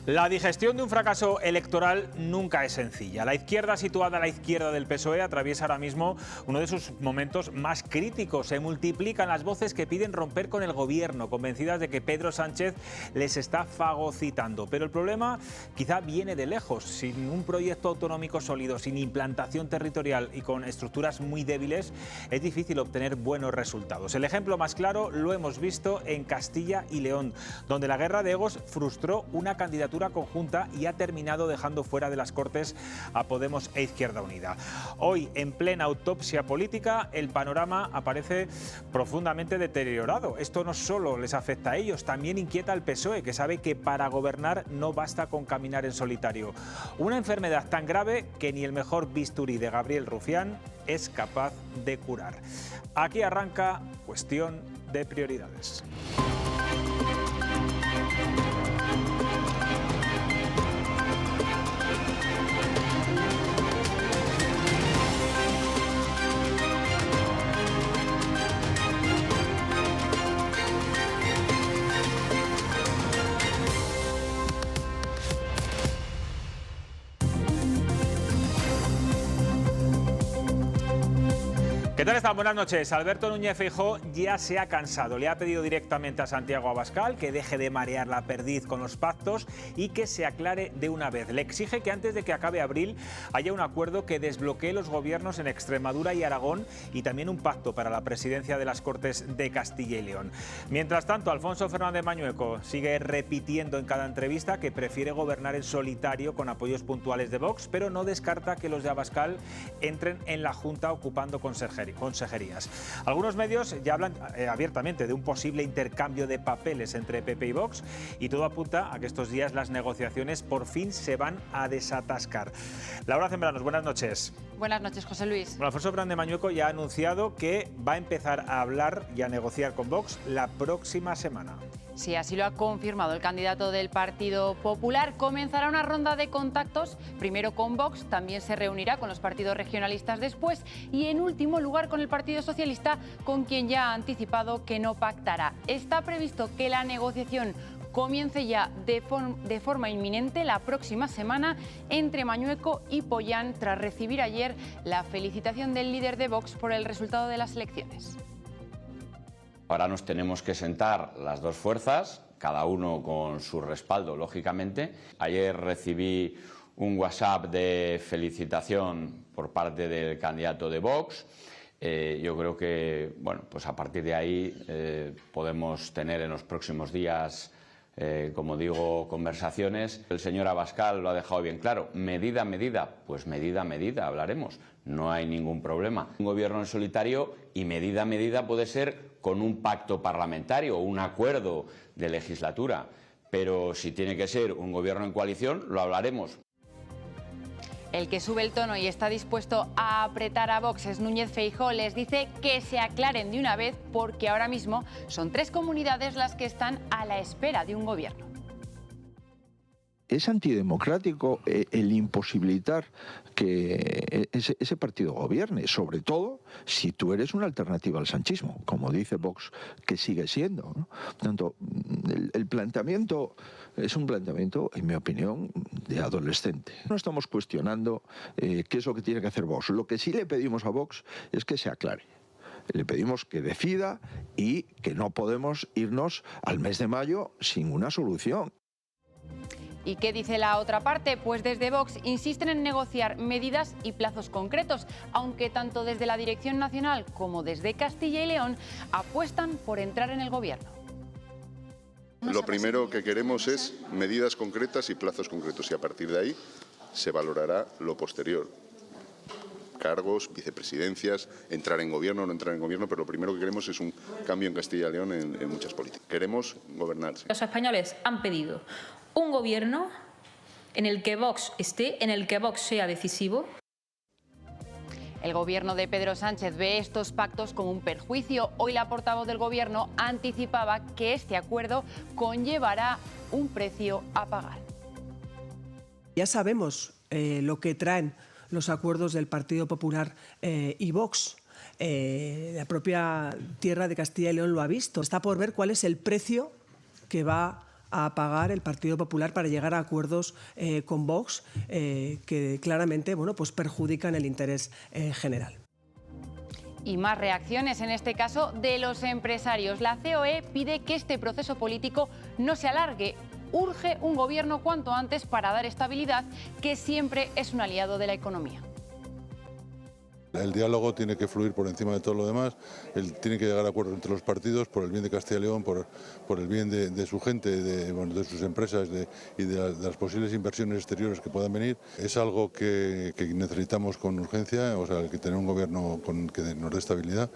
La digestión de un fracaso electoral nunca es sencilla. La izquierda, situada a la izquierda del PSOE, atraviesa ahora mismo uno de sus momentos más críticos. Se multiplican las voces que piden romper con el gobierno, convencidas de que Pedro Sánchez les está fagocitando. Pero el problema quizá viene de lejos. Sin un proyecto autonómico sólido, sin implantación territorial y con estructuras muy débiles, es difícil obtener buenos resultados. El ejemplo más claro lo hemos visto en Castilla y León, donde la guerra de egos frustró una candidatura conjunta y ha terminado dejando fuera de las Cortes a Podemos e Izquierda Unida. Hoy, en plena autopsia política, el panorama aparece profundamente deteriorado. Esto no solo les afecta a ellos, también inquieta al PSOE, que sabe que para gobernar no basta con caminar en solitario. Una enfermedad tan grave que ni el mejor bisturí de Gabriel Rufián es capaz de curar. Aquí arranca Cuestión de Prioridades. ¿Qué tal están? Buenas noches. Alberto Núñez Feijóo ya se ha cansado. Le ha pedido directamente a Santiago Abascal que deje de marear la perdiz con los pactos y que se aclare de una vez. Le exige que antes de que acabe abril haya un acuerdo que desbloquee los gobiernos en Extremadura y Aragón y también un pacto para la presidencia de las Cortes de Castilla y León. Mientras tanto, Alfonso Fernández Mañueco sigue repitiendo en cada entrevista que prefiere gobernar en solitario con apoyos puntuales de Vox, pero no descarta que los de Abascal entren en la Junta ocupando consejerías. Algunos medios ya hablan abiertamente de un posible intercambio de papeles entre PP y Vox y todo apunta a que estos días las negociaciones por fin se van a desatascar. Laura Zambranos, buenas noches. Buenas noches, José Luis. Bueno, Alfonso Fernández Mañueco ya ha anunciado que va a empezar a hablar y a negociar con Vox la próxima semana. Sí, así lo ha confirmado el candidato del Partido Popular. Comenzará una ronda de contactos, primero con Vox, también se reunirá con los partidos regionalistas después y en último lugar con el Partido Socialista, con quien ya ha anticipado que no pactará. Está previsto que la negociación comience ya de forma inminente la próxima semana entre Mañueco y Pollán, tras recibir ayer la felicitación del líder de Vox por el resultado de las elecciones. Ahora nos tenemos que sentar las dos fuerzas, cada uno con su respaldo, lógicamente. Ayer recibí un WhatsApp de felicitación por parte del candidato de Vox. Yo creo que, bueno, pues a partir de ahí podemos tener en los próximos días, como digo, conversaciones. El señor Abascal lo ha dejado bien claro. Medida a medida, pues medida a medida hablaremos. No hay ningún problema. Un gobierno en solitario y medida a medida puede ser con un pacto parlamentario o un acuerdo de legislatura. Pero si tiene que ser un gobierno en coalición, lo hablaremos. El que sube el tono y está dispuesto a apretar a Vox es Núñez Feijóo. Les dice que se aclaren de una vez porque ahora mismo son 3 comunidades las que están a la espera de un gobierno. Es antidemocrático el imposibilitar que ese partido gobierne, sobre todo si tú eres una alternativa al sanchismo, como dice Vox que sigue siendo, ¿no? Por tanto, el planteamiento es un planteamiento, en mi opinión, de adolescente. No estamos cuestionando qué es lo que tiene que hacer Vox. Lo que sí le pedimos a Vox es que se aclare. Le pedimos que decida y que no podemos irnos al mes de mayo sin una solución. ¿Y qué dice la otra parte? Pues desde Vox insisten en negociar medidas y plazos concretos, aunque tanto desde la Dirección Nacional como desde Castilla y León apuestan por entrar en el gobierno. Lo primero que queremos es medidas concretas y plazos concretos y a partir de ahí se valorará lo posterior. Cargos, vicepresidencias, entrar en gobierno o no entrar en gobierno, pero lo primero que queremos es un cambio en Castilla y León en muchas políticas. Queremos gobernar. Sí. Los españoles han pedido un gobierno en el que Vox esté, en el que Vox sea decisivo. El gobierno de Pedro Sánchez ve estos pactos como un perjuicio. Hoy la portavoz del gobierno anticipaba que este acuerdo conllevará un precio a pagar. Ya sabemos lo que traen los acuerdos del Partido Popular y Vox. La propia tierra de Castilla y León lo ha visto. Está por ver cuál es el precio que va a pagar el Partido Popular para llegar a acuerdos con Vox que claramente pues perjudican el interés general. Y más reacciones, en este caso de los empresarios. La COE pide que este proceso político no se alargue. Urge un gobierno cuanto antes para dar estabilidad, que siempre es un aliado de la economía. El diálogo tiene que fluir por encima de todo lo demás, tiene que llegar a acuerdos entre los partidos por el bien de Castilla y León, por el bien de su gente, de sus empresas y de las posibles inversiones exteriores que puedan venir. Es algo que necesitamos con urgencia, o sea, el que tener un gobierno que nos dé estabilidad.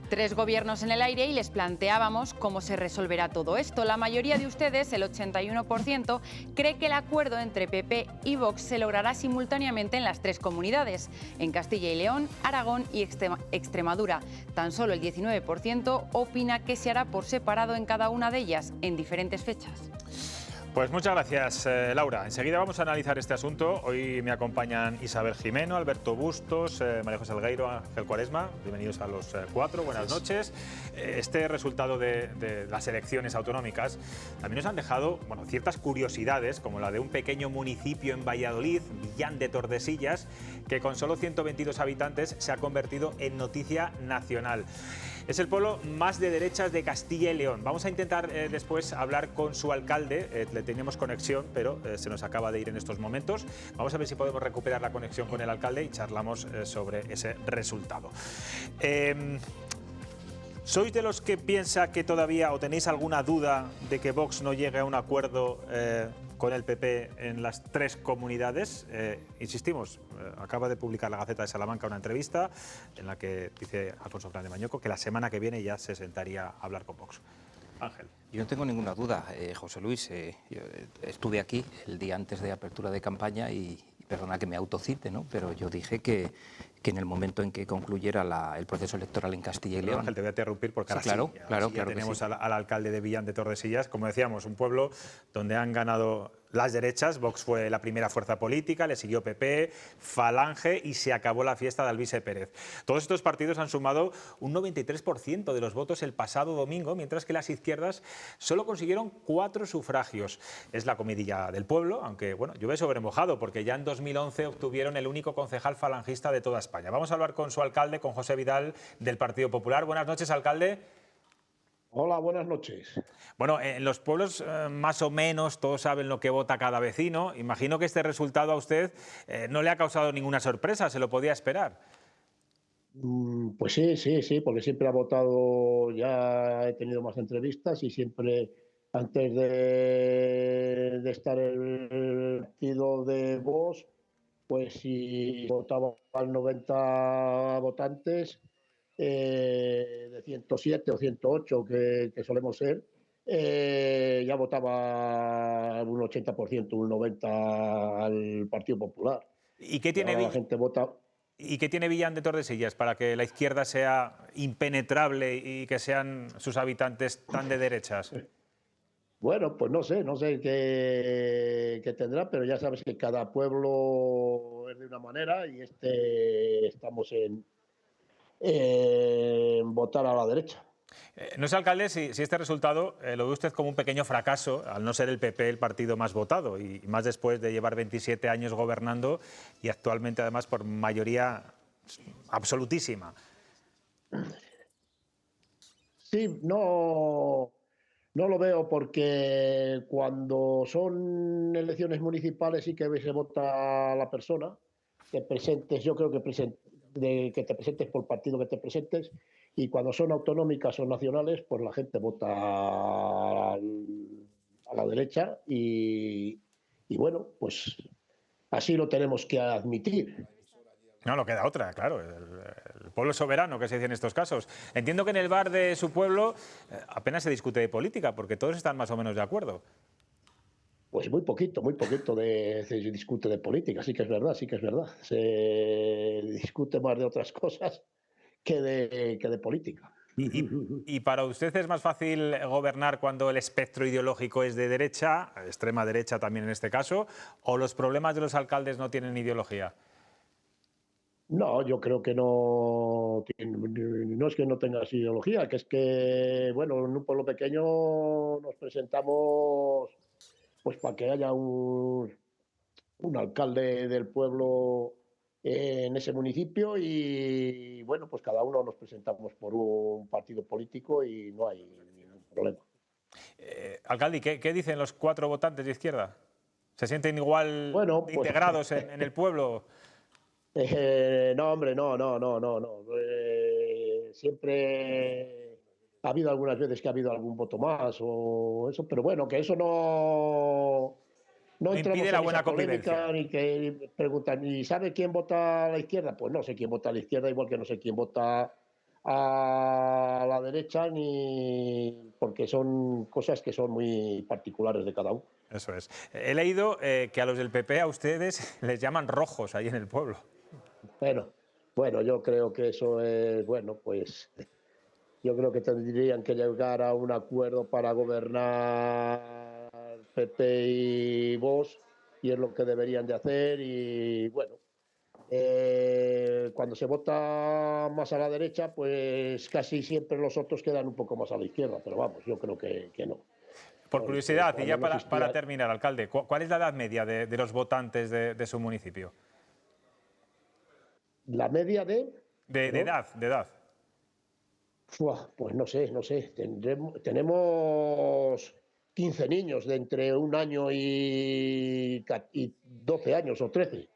3 gobiernos en el aire y les planteábamos cómo se resolverá todo esto. La mayoría de ustedes, el 81%, cree que el acuerdo entre PP y Vox se logrará simultáneamente en las 3 comunidades, en Castilla y León, Aragón y Extremadura. Tan solo el 19% opina que se hará por separado en cada una de ellas, en diferentes fechas. Pues muchas gracias, Laura. Enseguida vamos a analizar este asunto. Hoy me acompañan Isabel Jimeno, Alberto Bustos, María José Algueiro, Ángel Cuaresma. Bienvenidos a los 4. Buenas noches. Este resultado de las elecciones autonómicas también nos han dejado ciertas curiosidades, como la de un pequeño municipio en Valladolid, Villán de Tordesillas, que con solo 122 habitantes se ha convertido en noticia nacional. Es el pueblo más de derechas de Castilla y León. Vamos a intentar después hablar con su alcalde. Le teníamos conexión, pero se nos acaba de ir en estos momentos. Vamos a ver si podemos recuperar la conexión con el alcalde y charlamos sobre ese resultado. ¿Sois de los que piensa que todavía o tenéis alguna duda de que Vox no llegue a un acuerdo con el PP en las 3 comunidades? Insistimos, acaba de publicar la Gaceta de Salamanca una entrevista en la que dice Alfonso Fernández Mañoco que la semana que viene ya se sentaría a hablar con Vox. Ángel. Yo no tengo ninguna duda, José Luis. Yo estuve aquí el día antes de apertura de campaña y perdona que me autocite, ¿no? Pero yo dije que en el momento en que concluyera el proceso electoral en Castilla y León... Ángel, te voy a interrumpir porque sí, ahora claro, ya tenemos al alcalde de Villán de Tordesillas. Como decíamos, un pueblo donde han ganado las derechas. Vox fue la primera fuerza política, le siguió PP, Falange y se acabó la fiesta de Alvise Pérez. Todos estos partidos han sumado un 93% de los votos el pasado domingo, mientras que las izquierdas solo consiguieron 4 sufragios. Es la comidilla del pueblo, aunque llueve sobre mojado, porque ya en 2011 obtuvieron el único concejal falangista de toda España. Vamos a hablar con su alcalde, con José Vidal, del Partido Popular. Buenas noches, alcalde. Hola, buenas noches. Bueno, en los pueblos más o menos todos saben lo que vota cada vecino. Imagino que este resultado a usted no le ha causado ninguna sorpresa, ¿se lo podía esperar? Pues sí, porque siempre ha votado, ya he tenido más entrevistas y siempre antes de estar el partido de Vox, pues si votaba al 90 votantes, de 107 o 108 que solemos ser, ya votaba un 80%, un 90% al Partido Popular. ¿Y qué tiene la gente vota? ¿Y qué tiene Villán de Tordesillas para que la izquierda sea impenetrable y que sean sus habitantes tan de derechas? Bueno, pues no sé qué tendrá, pero ya sabes que cada pueblo es de una manera y estamos en votar a la derecha. No sé, alcalde, si este resultado lo ve usted como un pequeño fracaso, al no ser el PP el partido más votado, y más después de llevar 27 años gobernando y actualmente además por mayoría absolutísima. Sí, no lo veo, porque cuando son elecciones municipales sí que se vota a la persona, te presentes, yo creo que te presentes por partido que te presentes, y cuando son autonómicas o nacionales, pues la gente vota a la derecha y bueno, pues así lo tenemos que admitir. No queda otra, claro, el pueblo soberano que se dice en estos casos. Entiendo que en el bar de su pueblo apenas se discute de política, porque todos están más o menos de acuerdo. Pues muy poquito se discute de política, sí que es verdad. Se discute más de otras cosas que de política. ¿Y para usted es más fácil gobernar cuando el espectro ideológico es de derecha, extrema derecha también en este caso, o los problemas de los alcaldes no tienen ideología? No, yo creo que no, no es que no tengas ideología, que es que, bueno, en un pueblo pequeño nos presentamos pues para que haya un alcalde del pueblo en ese municipio y, bueno, pues cada uno nos presentamos por un partido político y no hay ningún problema. Alcalde, ¿qué dicen los 4 votantes de izquierda? ¿Se sienten igual Bueno, pues, integrados en el pueblo? No, hombre, no. Siempre ha habido algunas veces que ha habido algún voto más o eso, pero bueno, que eso no entramos impide la en buena esa polémica convivencia. ni que preguntan, ¿y sabe quién vota a la izquierda? Pues no sé quién vota a la izquierda, igual que no sé quién vota a la derecha, ni porque son cosas que son muy particulares de cada uno. Eso es. He leído que a los del PP, a ustedes, les llaman rojos ahí en el pueblo. Bueno, yo creo que eso es, bueno, pues yo creo que tendrían que llegar a un acuerdo para gobernar PP y Vox, y es lo que deberían de hacer. Y bueno, cuando se vota más a la derecha, pues casi siempre los otros quedan un poco más a la izquierda, pero vamos, yo creo que no. Por curiosidad, y ya no existía... para terminar, alcalde, ¿cuál es la edad media de los votantes de su municipio? ¿La media de edad. Pues no sé. Tenemos 15 niños de entre 1 año y 12 años o 13.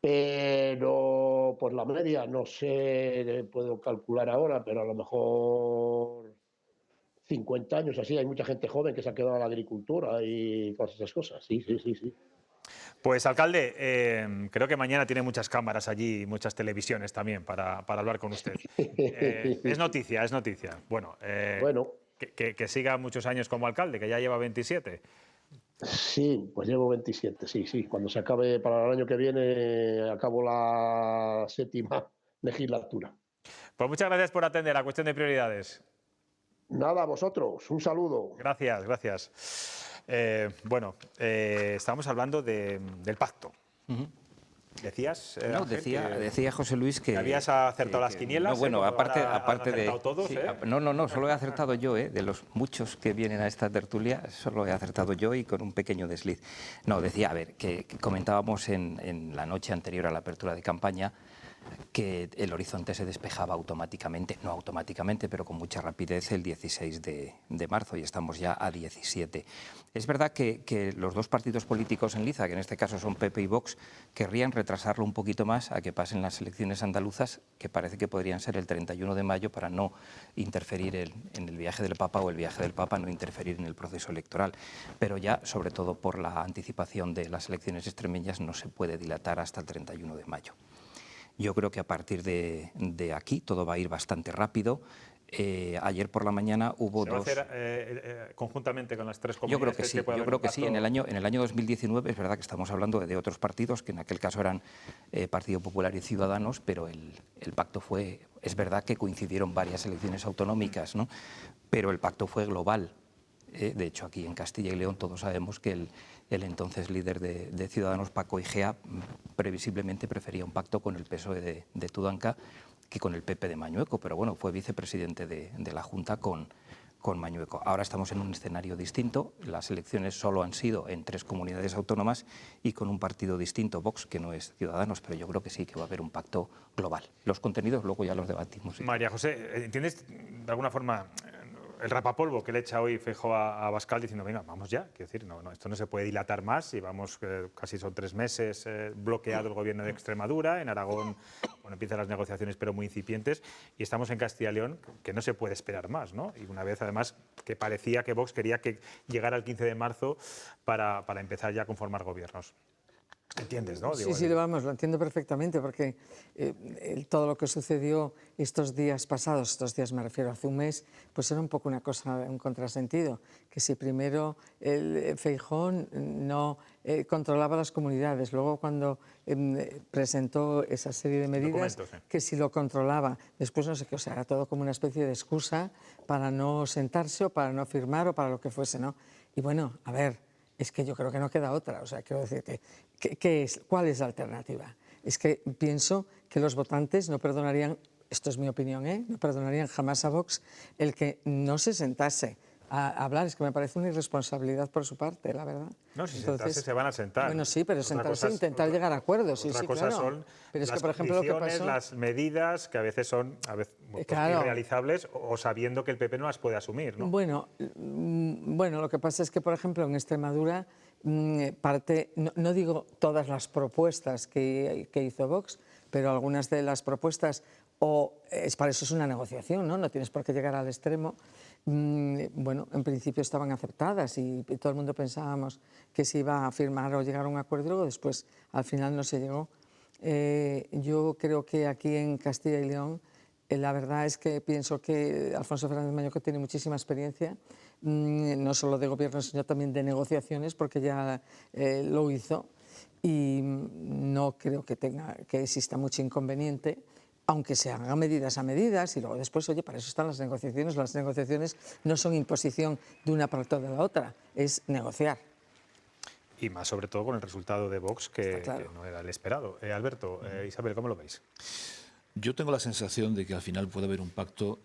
Pero pues la media, no sé, puedo calcular ahora, pero a lo mejor 50 años así. Hay mucha gente joven que se ha quedado a la agricultura y todas esas cosas. Sí. Pues, alcalde, creo que mañana tiene muchas cámaras allí, muchas televisiones también para hablar con usted. Es noticia. Bueno, que siga muchos años como alcalde, que ya lleva 27. Sí, pues llevo 27, sí. Cuando se acabe para el año que viene, acabo la 7ª legislatura. Pues muchas gracias por atender a Cuestión de Prioridades. Nada, a vosotros. Un saludo. Gracias. Estábamos hablando del pacto. Decías, decía José Luis que habías acertado las quinielas. Aparte de todos, sí, no, solo he acertado yo, de los muchos que vienen a esta tertulia, solo he acertado yo y con un pequeño desliz. No, decía, que comentábamos en la noche anterior a la apertura de campaña que el horizonte se despejaba automáticamente, no automáticamente, pero con mucha rapidez el 16 de marzo y estamos ya a 17. Es verdad que los dos partidos políticos en liza, que en este caso son PP y Vox, querrían retrasarlo un poquito más a que pasen las elecciones andaluzas, que parece que podrían ser el 31 de mayo para no interferir en el viaje del Papa o el viaje del Papa, no interferir en el proceso electoral. Pero ya, sobre todo por la anticipación de las elecciones extremeñas, no se puede dilatar hasta el 31 de mayo. Yo creo que a partir de aquí todo va a ir bastante rápido. Ayer por la mañana hubo dos... ¿Se va a hacer conjuntamente con las 3 comunidades? Yo creo que sí. En el año 2019 es verdad que estamos hablando de otros partidos, que en aquel caso eran Partido Popular y Ciudadanos, pero el pacto fue... Es verdad que coincidieron varias elecciones autonómicas, ¿no? Pero el pacto fue global. De hecho, aquí en Castilla y León todos sabemos que el entonces líder de Ciudadanos, Paco Igea, previsiblemente prefería un pacto con el PSOE de Tudanca que con el PP de Mañueco, pero bueno, fue vicepresidente de la Junta con Mañueco. Ahora estamos en un escenario distinto, las elecciones solo han sido en 3 comunidades autónomas y con un partido distinto, Vox, que no es Ciudadanos, pero yo creo que sí que va a haber un pacto global. Los contenidos luego ya los debatimos. ¿Sí? María José, ¿entiendes de alguna forma el rapapolvo que le echa hoy Feijóo a Abascal diciendo, venga, vamos ya? Quiero decir, no, esto no se puede dilatar más y vamos, casi son 3 meses bloqueado el gobierno de Extremadura, en Aragón empiezan las negociaciones pero muy incipientes y estamos en Castilla y León que no se puede esperar más, ¿no? Y una vez además que parecía que Vox quería que llegara el 15 de marzo para empezar ya a conformar gobiernos. ¿Entiendes, no? Sí, vamos, lo entiendo perfectamente, porque todo lo que sucedió estos días pasados, estos días me refiero hace un mes, pues era un poco una cosa, un contrasentido, que si primero el Feijóo no controlaba las comunidades, luego cuando presentó esa serie de medidas, que si lo controlaba, después no sé qué, o sea, era todo como una especie de excusa para no sentarse o para no firmar o para lo que fuese, ¿no? Y bueno, a ver, es que yo creo que no queda otra, o sea, quiero decir ¿cuál es la alternativa? es que pienso que los votantes no perdonarían, esto es mi opinión, no perdonarían jamás a Vox el que no se sentase a hablar. Es que me parece una irresponsabilidad por su parte, la verdad. No, si sentarse se van a sentar. Bueno, sí, pero sentarse e intentar llegar a acuerdos. Otra sí, cosa claro. son pero es las que, por ejemplo, lo que condiciones, pasó... las medidas que a veces son pues, claro. irrealizables o sabiendo que el PP no las puede asumir, ¿no? Bueno, lo que pasa es que, por ejemplo, en Extremadura, no digo todas las propuestas que hizo Vox, pero algunas de las propuestas, para eso es una negociación, ¿no? No tienes por qué llegar al extremo. Bueno, en principio estaban aceptadas y todo el mundo pensábamos que se iba a firmar o llegar a un acuerdo y luego después al final no se llegó. Yo creo que aquí en Castilla y León la verdad es que pienso que Alfonso Fernández Mañueco tiene muchísima experiencia, no solo de gobierno sino también de negociaciones, porque ya lo hizo y no creo que exista mucho inconveniente, aunque se hagan medidas a medidas y luego después, oye, para eso están las negociaciones. Las negociaciones no son imposición de una parte o de la otra, es negociar. Y más sobre todo con el resultado de Vox, que no era el esperado. Alberto, Isabel, ¿cómo lo veis? Yo tengo la sensación de que al final puede haber un pacto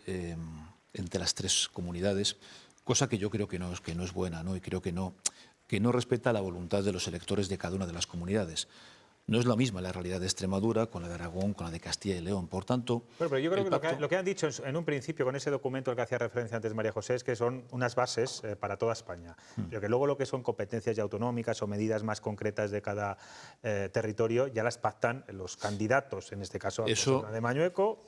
entre las tres comunidades, cosa que yo creo que no es buena, ¿no? Y creo que no respeta la voluntad de los electores de cada una de las comunidades. No es la misma la realidad de Extremadura con la de Aragón, con la de Castilla y León. Por tanto... Bueno, pero yo creo que lo que han dicho en un principio con ese documento al que hacía referencia antes María José es que son unas bases para toda España. Pero que luego lo que son competencias ya autonómicas o medidas más concretas de cada territorio ya las pactan los candidatos, en este caso de Mañueco,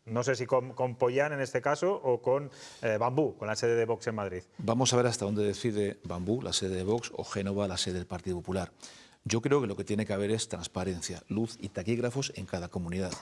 no sé si con Pollán en este caso o con Bambú, con la sede de Vox en Madrid. Vamos a ver hasta dónde decide Bambú, la sede de Vox, o Génova, la sede del Partido Popular. Yo creo que lo que tiene que haber es transparencia, luz y taquígrafos en cada comunidad.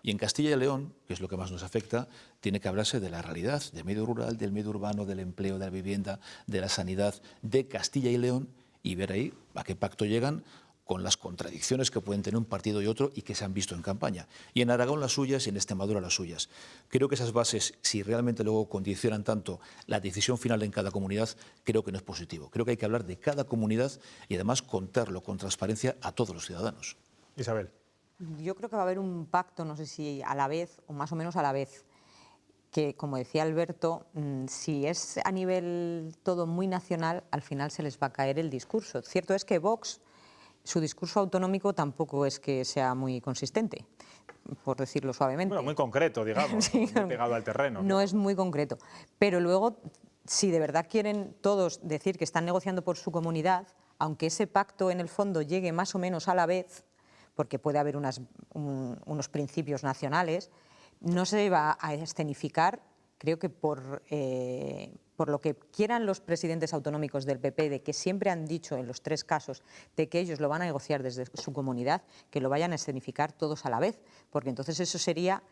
Y en Castilla y León, que es lo que más nos afecta, tiene que hablarse de la realidad, del medio rural, del medio urbano, del empleo, de la vivienda, de la sanidad de Castilla y León y ver ahí a qué pacto llegan con las contradicciones que pueden tener un partido y otro y que se han visto en campaña. Y en Aragón las suyas y en Extremadura las suyas. Creo que esas bases, si realmente luego condicionan tanto la decisión final en cada comunidad, creo que no es positivo. Creo que hay que hablar de cada comunidad y además contarlo con transparencia a todos los ciudadanos. Isabel. Yo creo que va a haber un pacto, no sé si a la vez o más o menos a la vez, que, como decía Alberto, si es a nivel todo muy nacional, al final se les va a caer el discurso. Cierto es que Vox, su discurso autonómico tampoco es que sea muy consistente, por decirlo suavemente. Bueno, muy concreto, digamos, sí, muy pegado al terreno. No es muy concreto. Pero luego, si de verdad quieren todos decir que están negociando por su comunidad, aunque ese pacto en el fondo llegue más o menos a la vez, porque puede haber unos principios nacionales, no se va a escenificar, creo que por lo que quieran los presidentes autonómicos del PP, de que siempre han dicho en los tres casos de que ellos lo van a negociar desde su comunidad, que lo vayan a escenificar todos a la vez, porque entonces eso sería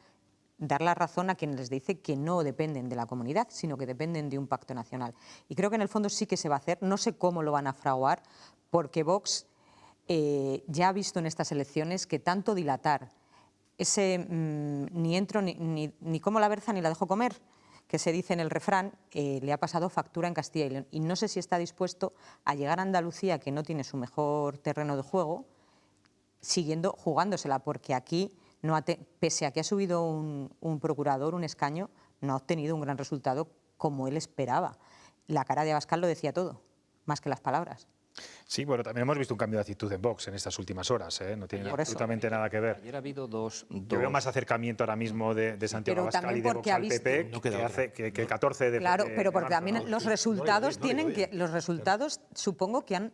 dar la razón a quien les dice que no dependen de la comunidad, sino que dependen de un pacto nacional. Y creo que en el fondo sí que se va a hacer, no sé cómo lo van a fraguar, porque Vox ya ha visto en estas elecciones que tanto dilatar ese ni entro ni como la berza ni la dejo comer, que se dice en el refrán, le ha pasado factura en Castilla y León. Y no sé si está dispuesto a llegar a Andalucía, que no tiene su mejor terreno de juego, jugándosela, porque aquí, pese a que ha subido un procurador, un escaño, no ha obtenido un gran resultado como él esperaba. La cara de Abascal lo decía todo, más que las palabras. Sí, bueno, también hemos visto un cambio de actitud en Vox en estas últimas horas, no tiene absolutamente nada que ver. Ayer ha habido dos... Yo veo más acercamiento ahora mismo de Santiago Abascal y de Vox al PP que el 14 de Claro, pero porque marzo, también los resultados los resultados supongo que han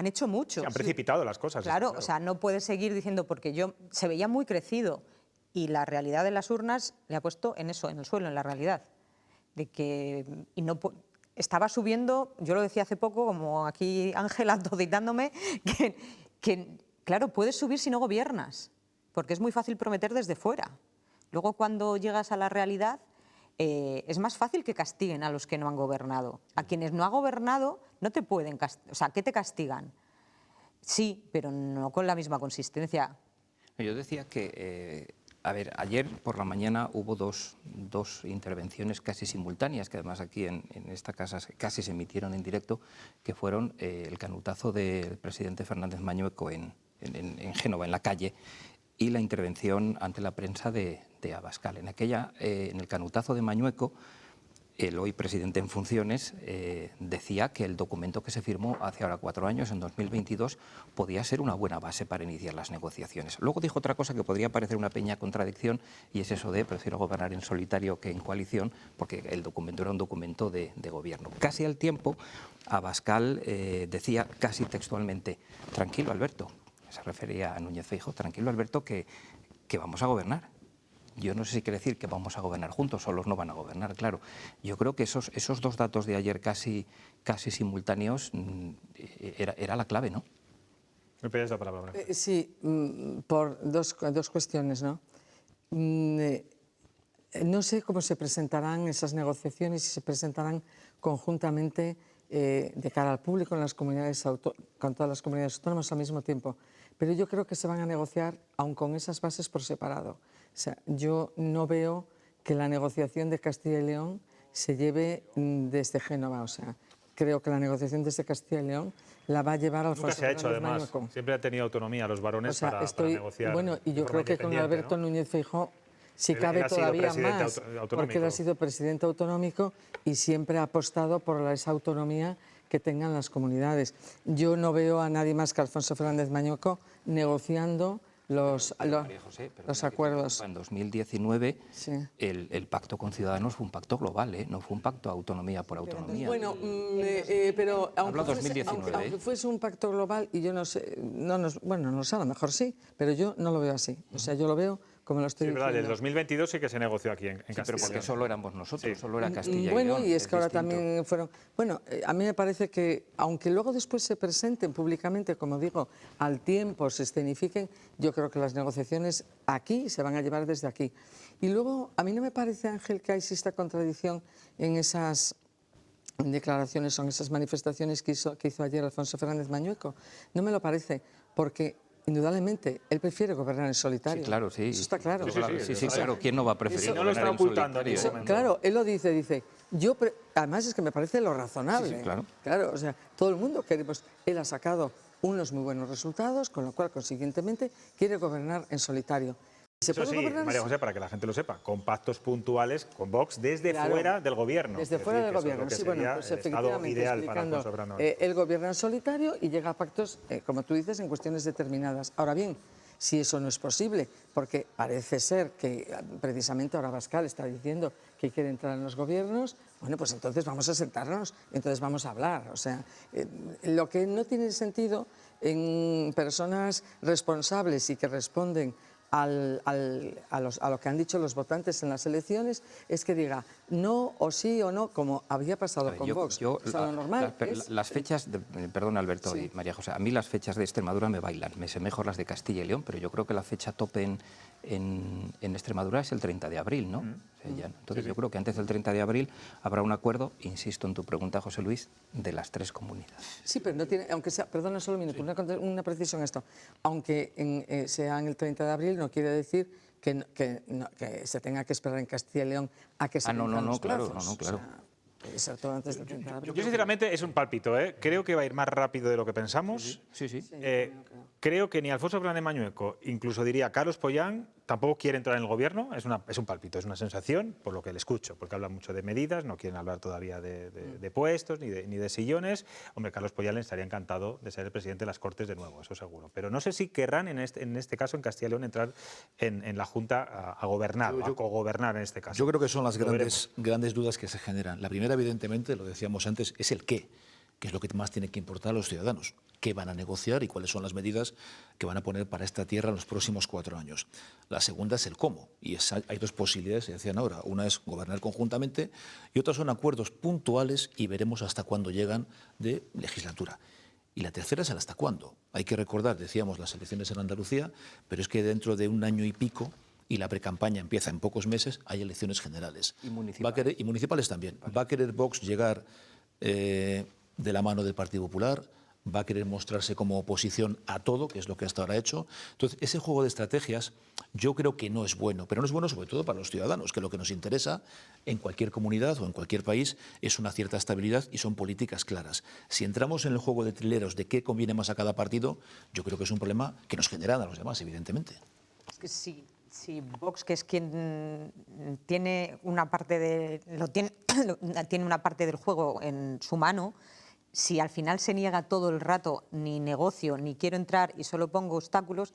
hecho mucho. Se han precipitado las cosas. Claro, o sea, no puede seguir diciendo, porque se veía muy crecido y la realidad de las urnas le ha puesto en eso, en el suelo, en la realidad. Estaba subiendo, yo lo decía hace poco, como aquí Ángela citándome, que claro, puedes subir si no gobiernas, porque es muy fácil prometer desde fuera. Luego cuando llegas a la realidad es más fácil que castiguen a los que no han gobernado. A quienes no han gobernado no te pueden castigar. O sea, ¿qué te castigan? Sí, pero no con la misma consistencia. Yo decía que... A ver, ayer por la mañana hubo dos intervenciones casi simultáneas, que además aquí en esta casa casi se emitieron en directo, que fueron el canutazo del presidente Fernández Mañueco en Génova, en la calle. y la intervención ante la prensa de Abascal. En el canutazo de Mañueco, el hoy presidente en funciones decía que el documento que se firmó hace ahora 4 años, en 2022, podía ser una buena base para iniciar las negociaciones. Luego dijo otra cosa que podría parecer una pequeña contradicción, y es eso de prefiero gobernar en solitario que en coalición, porque el documento era un documento de gobierno. Casi al tiempo, Abascal decía casi textualmente: tranquilo, Alberto, se refería a Núñez Feijóo, tranquilo, Alberto, que vamos a gobernar. Yo no sé si quiere decir que vamos a gobernar juntos, solos no van a gobernar, claro. Yo creo que esos 2 datos de ayer casi simultáneos era la clave, ¿no? Me pides la palabra. Sí, por dos cuestiones, ¿no? No sé cómo se presentarán esas negociaciones, si se presentarán conjuntamente de cara al público en las comunidades con todas las comunidades autónomas al mismo tiempo. Pero yo creo que se van a negociar, aun con esas bases, por separado. O sea, yo no veo que la negociación de Castilla y León se lleve desde Génova. O sea, creo que la negociación desde Castilla y León la va a llevar Alfonso Nunca se ha hecho, Fernández además. Mañueco. Siempre ha tenido autonomía los varones para negociar. Bueno, y yo creo que con Alberto Núñez Feijóo, si cabe todavía más, porque él ha sido presidente autonómico y siempre ha apostado por esa autonomía que tengan las comunidades. Yo no veo a nadie más que Alfonso Fernández Mañueco negociando los acuerdos. En 2019 el pacto con Ciudadanos fue un pacto global, no fue un pacto autonomía por autonomía. Bueno, pero aunque fuese un pacto global, y yo no sé, no sé, a lo mejor sí, pero yo no lo veo así. O sea, yo lo veo como lo estoy diciendo. Verdad, el 2022 sí que se negoció aquí en Castilla. Pero porque solo éramos nosotros, solo era Castilla y León. Bueno, y es que ahora también fueron... Bueno, a mí me parece que, aunque luego después se presenten públicamente, como digo, al tiempo, se escenifiquen, yo creo que las negociaciones aquí se van a llevar desde aquí. Y luego, a mí no me parece, Ángel, que exista contradicción en esas declaraciones o en esas manifestaciones que hizo ayer Alfonso Fernández Mañueco. No me lo parece, porque indudablemente él prefiere gobernar en solitario. Sí, claro, sí. Eso está claro. Sí, claro. ¿Quién no va a preferir no lo está ocultando? Claro, él lo dice, además es que me parece lo razonable. Sí, claro. Claro, o sea, todo el mundo queremos. Él ha sacado unos muy buenos resultados, con lo cual, consiguientemente, quiere gobernar en solitario. Eso sí, María José, para que la gente lo sepa, con pactos puntuales con Vox desde fuera del gobierno. Desde fuera del gobierno, sí, bueno, pues efectivamente, ideal para Alfonso Fernández. Él gobierna en solitario y llega a pactos, como tú dices, en cuestiones determinadas. Ahora bien, si eso no es posible, porque parece ser que precisamente ahora Abascal está diciendo que quiere entrar en los gobiernos, bueno, pues entonces vamos a sentarnos, entonces vamos a hablar. O sea, lo que no tiene sentido en personas responsables y que responden a lo que han dicho los votantes en las elecciones es que diga no o sí o no, como había pasado con Vox. O sea, lo normal las fechas, perdón Alberto y María José, a mí las fechas de Extremadura me bailan, me sé mejor las de Castilla y León, pero yo creo que la fecha tope en Extremadura es el 30 de abril, ¿no? Entonces yo creo que antes del 30 de abril habrá un acuerdo, insisto en tu pregunta, José Luis, de las 3 comunidades. Sí, pero no tiene, aunque sea, perdona solo un minuto, una precisión en esto, aunque sea en el 30 de abril, no quiere decir que se tenga que esperar en Castilla y León a que se cumplan los plazos. Claro. O sea, puede ser todo antes del 30 de abril. Yo sinceramente es un pálpito, creo que va a ir más rápido de lo que pensamos. Sí. Creo que ni Alfonso Fernández Mañueco, incluso diría Carlos Pollán, tampoco quiere entrar en el gobierno. Es un pálpito, es una sensación, por lo que le escucho, porque hablan mucho de medidas, no quieren hablar todavía de puestos ni de sillones. Hombre, Carlos Pollán estaría encantado de ser el presidente de las Cortes de nuevo, eso seguro. Pero no sé si querrán, en este caso, en Castilla y León, entrar en la Junta a gobernar, a cogobernar en este caso. Yo creo que son las grandes dudas que se generan. La primera, evidentemente, lo decíamos antes, es el qué, que es lo que más tiene que importar a los ciudadanos. ¿Qué van a negociar y cuáles son las medidas que van a poner para esta tierra en los próximos 4 años? La segunda es el cómo, y hay 2 posibilidades, se decían ahora. Una es gobernar conjuntamente y otras son acuerdos puntuales y veremos hasta cuándo llegan de legislatura. Y la tercera es el hasta cuándo. Hay que recordar, decíamos, las elecciones en Andalucía, pero es que dentro de 1 año y pico, y la precampaña empieza en pocos meses, hay elecciones generales. Y municipales. Y municipales también. ¿Va a querer Vox llegar de la mano del Partido Popular? ¿Va a querer mostrarse como oposición a todo, que es lo que hasta ahora ha hecho? Entonces, ese juego de estrategias yo creo que no es bueno, pero no es bueno sobre todo para los ciudadanos, que lo que nos interesa en cualquier comunidad o en cualquier país es una cierta estabilidad y son políticas claras. Si entramos en el juego de trileros de qué conviene más a cada partido, yo creo que es un problema que nos generan a los demás, evidentemente. Es que si Vox, que es quien tiene una parte tiene una parte del juego en su mano, si al final se niega todo el rato, ni negocio, ni quiero entrar y solo pongo obstáculos,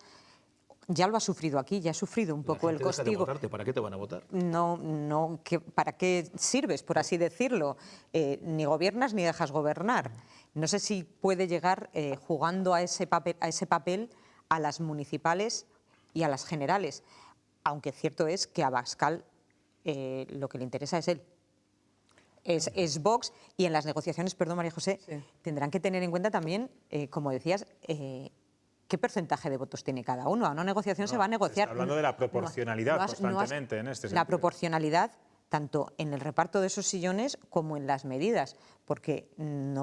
ya lo ha sufrido aquí, ya ha sufrido un poco el castigo. ¿Para qué te van a votar? No, ¿para qué sirves, por así decirlo? Ni gobiernas ni dejas gobernar. No sé si puede llegar jugando a ese papel a las municipales y a las generales, aunque cierto es que a Abascal lo que le interesa es él. Es Vox, y en las negociaciones, perdón María José, tendrán que tener en cuenta también, como decías, ¿qué porcentaje de votos tiene cada uno? A una negociación se va a negociar. Está hablando de la proporcionalidad constantemente en este sentido. La proporcionalidad, tanto en el reparto de esos sillones como en las medidas, porque en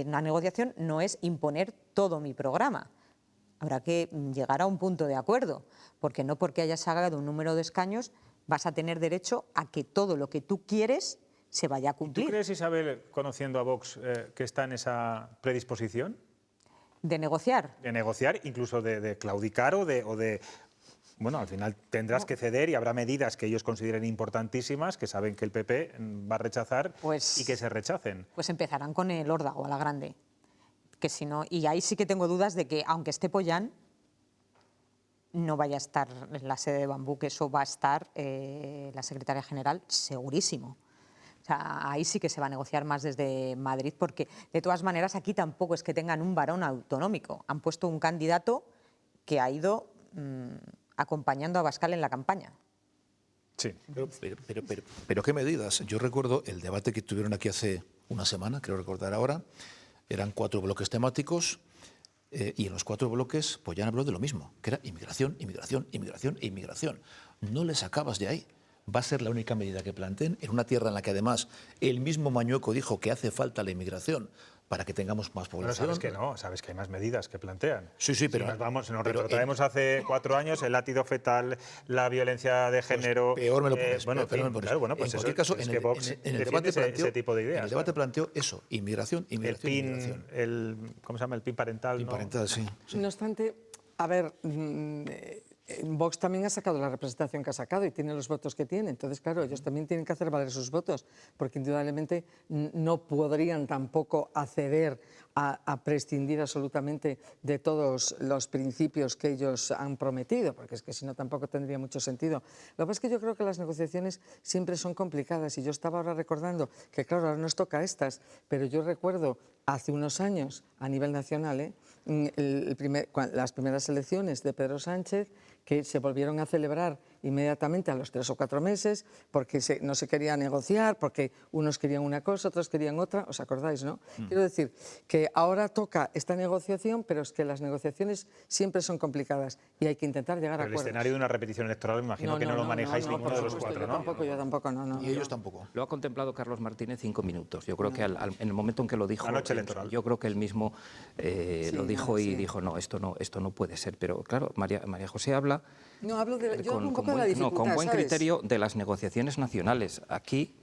una negociación no es imponer todo mi programa. Habrá que llegar a un punto de acuerdo, porque no porque hayas sacado un número de escaños vas a tener derecho a que todo lo que tú quieres se vaya a cumplir. ¿Tú crees, Isabel, conociendo a Vox, que está en esa predisposición? ¿De negociar? De negociar, incluso de claudicar o de... Bueno, al final tendrás que ceder y habrá medidas que ellos consideren importantísimas, que saben que el PP va a rechazar y que se rechacen. Pues empezarán con el órdago a la grande. Que si no, y ahí sí que tengo dudas de que, aunque esté Pollán, no vaya a estar en la sede de Bambú, que eso va a estar la secretaria general segurísimo. O sea, ahí sí que se va a negociar más desde Madrid, porque de todas maneras aquí tampoco es que tengan un varón autonómico. Han puesto un candidato que ha ido acompañando a Abascal en la campaña. Sí. Pero ¿qué medidas? Yo recuerdo el debate que tuvieron aquí hace una semana, creo recordar ahora. Eran 4 bloques temáticos y en los 4 bloques pues ya habló de lo mismo, que era inmigración, inmigración, inmigración e inmigración. No le sacabas de ahí. Va a ser la única medida que planteen en una tierra en la que además el mismo Mañueco dijo que hace falta la inmigración para que tengamos más población. Pero sabes que hay más medidas que plantean. Sí, pero... Si nos retrotraemos hace 4 años, el látigo fetal, la violencia de género... Pues peor me lo pones, peor me lo pones. Claro, bueno, pues en cualquier caso, en el debate planteó, ese tipo de ideas. En el debate planteó eso, inmigración, inmigración, inmigración. ¿Cómo se llama? El PIN parental. PIN parental, sí. No obstante, a ver... Vox también ha sacado la representación que ha sacado y tiene los votos que tiene. Entonces, claro, ellos también tienen que hacer valer sus votos, porque indudablemente no podrían tampoco acceder a prescindir absolutamente de todos los principios que ellos han prometido, porque es que si no tampoco tendría mucho sentido. Lo que pasa es que yo creo que las negociaciones siempre son complicadas y yo estaba ahora recordando que, claro, ahora nos toca estas, pero yo recuerdo hace unos años a nivel nacional, las primeras elecciones de Pedro Sánchez, que se volvieron a celebrar inmediatamente a los 3 o 4 meses, porque no se quería negociar, porque unos querían una cosa, otros querían otra, ¿os acordáis, no? Quiero decir que ahora toca esta negociación, pero es que las negociaciones siempre son complicadas y hay que intentar llegar a acuerdos. El escenario de una repetición electoral, me imagino que no lo manejáis ninguno de los 4, ¿no? Yo tampoco, no. Y ellos tampoco. Lo ha contemplado Carlos Martínez 5 minutos. Yo creo que en el momento en que lo dijo, la noche electoral. Yo creo que él mismo lo dijo y dijo, no, esto no puede ser. Pero claro, María José habla... No, hablo de, yo hablo un poco de la dificultad, con buen ¿sabes? criterio de las negociaciones nacionales. Aquí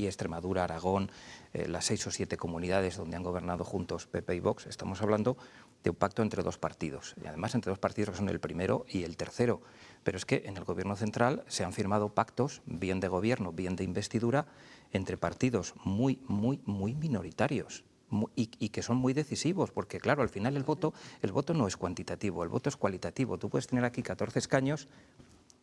Extremadura, Aragón, las 6 o 7 comunidades donde han gobernado juntos PP y Vox, estamos hablando de un pacto entre 2 partidos. Y además entre 2 partidos que son el primero y el tercero. Pero es que en el gobierno central se han firmado pactos, bien de gobierno, bien de investidura, entre partidos muy minoritarios. Y que son muy decisivos, porque claro, al final el voto no es cuantitativo, el voto es cualitativo. Tú puedes tener aquí 14 escaños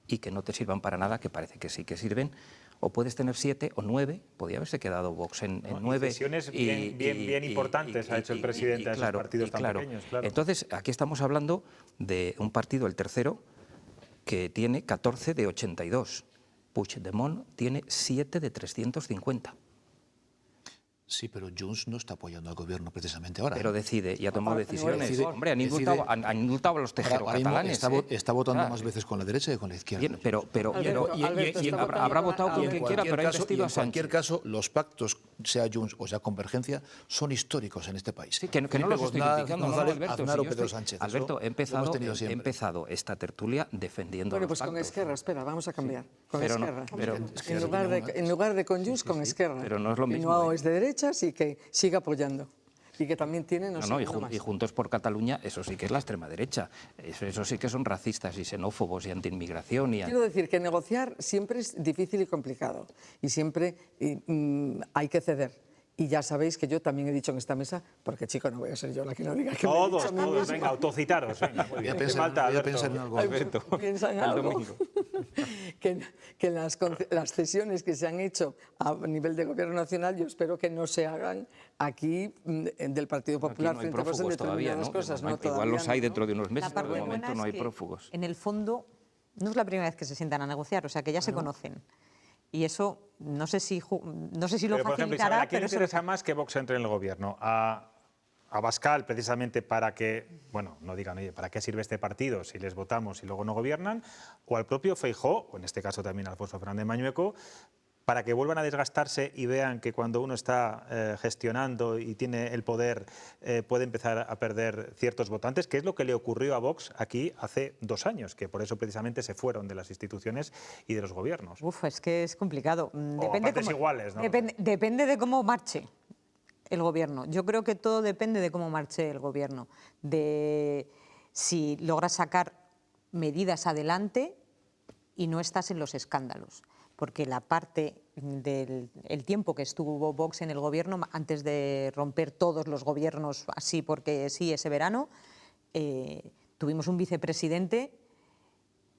y que no te sirvan para nada, que parece que sí que sirven, o puedes tener 7 o 9, podría haberse quedado Vox en 9. Decisiones bien importantes ha hecho el presidente a esos partidos tan pequeños. Claro. Entonces, aquí estamos hablando de un partido, el tercero, que tiene 14 de 82. Puigdemont tiene 7 de 350. Sí, pero Junts no está apoyando al gobierno precisamente ahora. Pero decide y ha tomado decisiones. Hombre, han indultado a los tejeros catalanes. Está votando más veces con la derecha que con la izquierda. Bien, pero habrá votado con quien quiera, pero ha investido a Sánchez. En cualquier caso, los pactos, sea Junts o sea Convergencia, son históricos en este país. Sí, que no los estoy criticando, Alberto, he empezado esta tertulia defendiendo los pactos. Bueno, pues con Esquerra, espera, vamos a cambiar. Con Esquerra. En lugar de con Junts, con Esquerra. Pero no es lo mismo. No es de derecha, sí que siga apoyando. y que también tienen y Juntos por Cataluña, eso sí que es la extrema derecha. Eso sí que son racistas y xenófobos y antiinmigración. Quiero decir que negociar siempre es difícil y complicado y siempre hay que ceder. Y ya sabéis que yo también he dicho en esta mesa, porque chico, no voy a ser yo la que no diga que todos, venga, autocitaros, venga. Voy a pensar en algo, Alberto. Piensa en algo. que las cesiones que se han hecho a nivel de Gobierno Nacional, yo espero que no se hagan aquí del Partido Popular frente a vos en determinadas cosas. Igual los hay dentro de unos meses, pero de momento no hay prófugos. En el fondo, no es la primera vez que se sientan a negociar, o sea que ya se conocen. Y eso no sé si lo facilitará. Por ejemplo, Isabel, ¿a quién le interesa más que Vox entre en el gobierno? ¿A Abascal, precisamente para que, bueno, no digan, oye, ¿para qué sirve este partido si les votamos y luego no gobiernan? ¿O al propio Feijóo, o en este caso también a Alfonso Fernández Mañueco, para que vuelvan a desgastarse y vean que cuando uno está gestionando y tiene el poder puede empezar a perder ciertos votantes, que es lo que le ocurrió a Vox aquí hace 2 años, que por eso precisamente se fueron de las instituciones y de los gobiernos? Es que es complicado. Depende de cómo marche el gobierno. Yo creo que todo depende de cómo marche el gobierno, de si logras sacar medidas adelante y no estás en los escándalos. Porque la parte del tiempo que estuvo Vox en el gobierno, antes de romper todos los gobiernos así porque sí ese verano, tuvimos un vicepresidente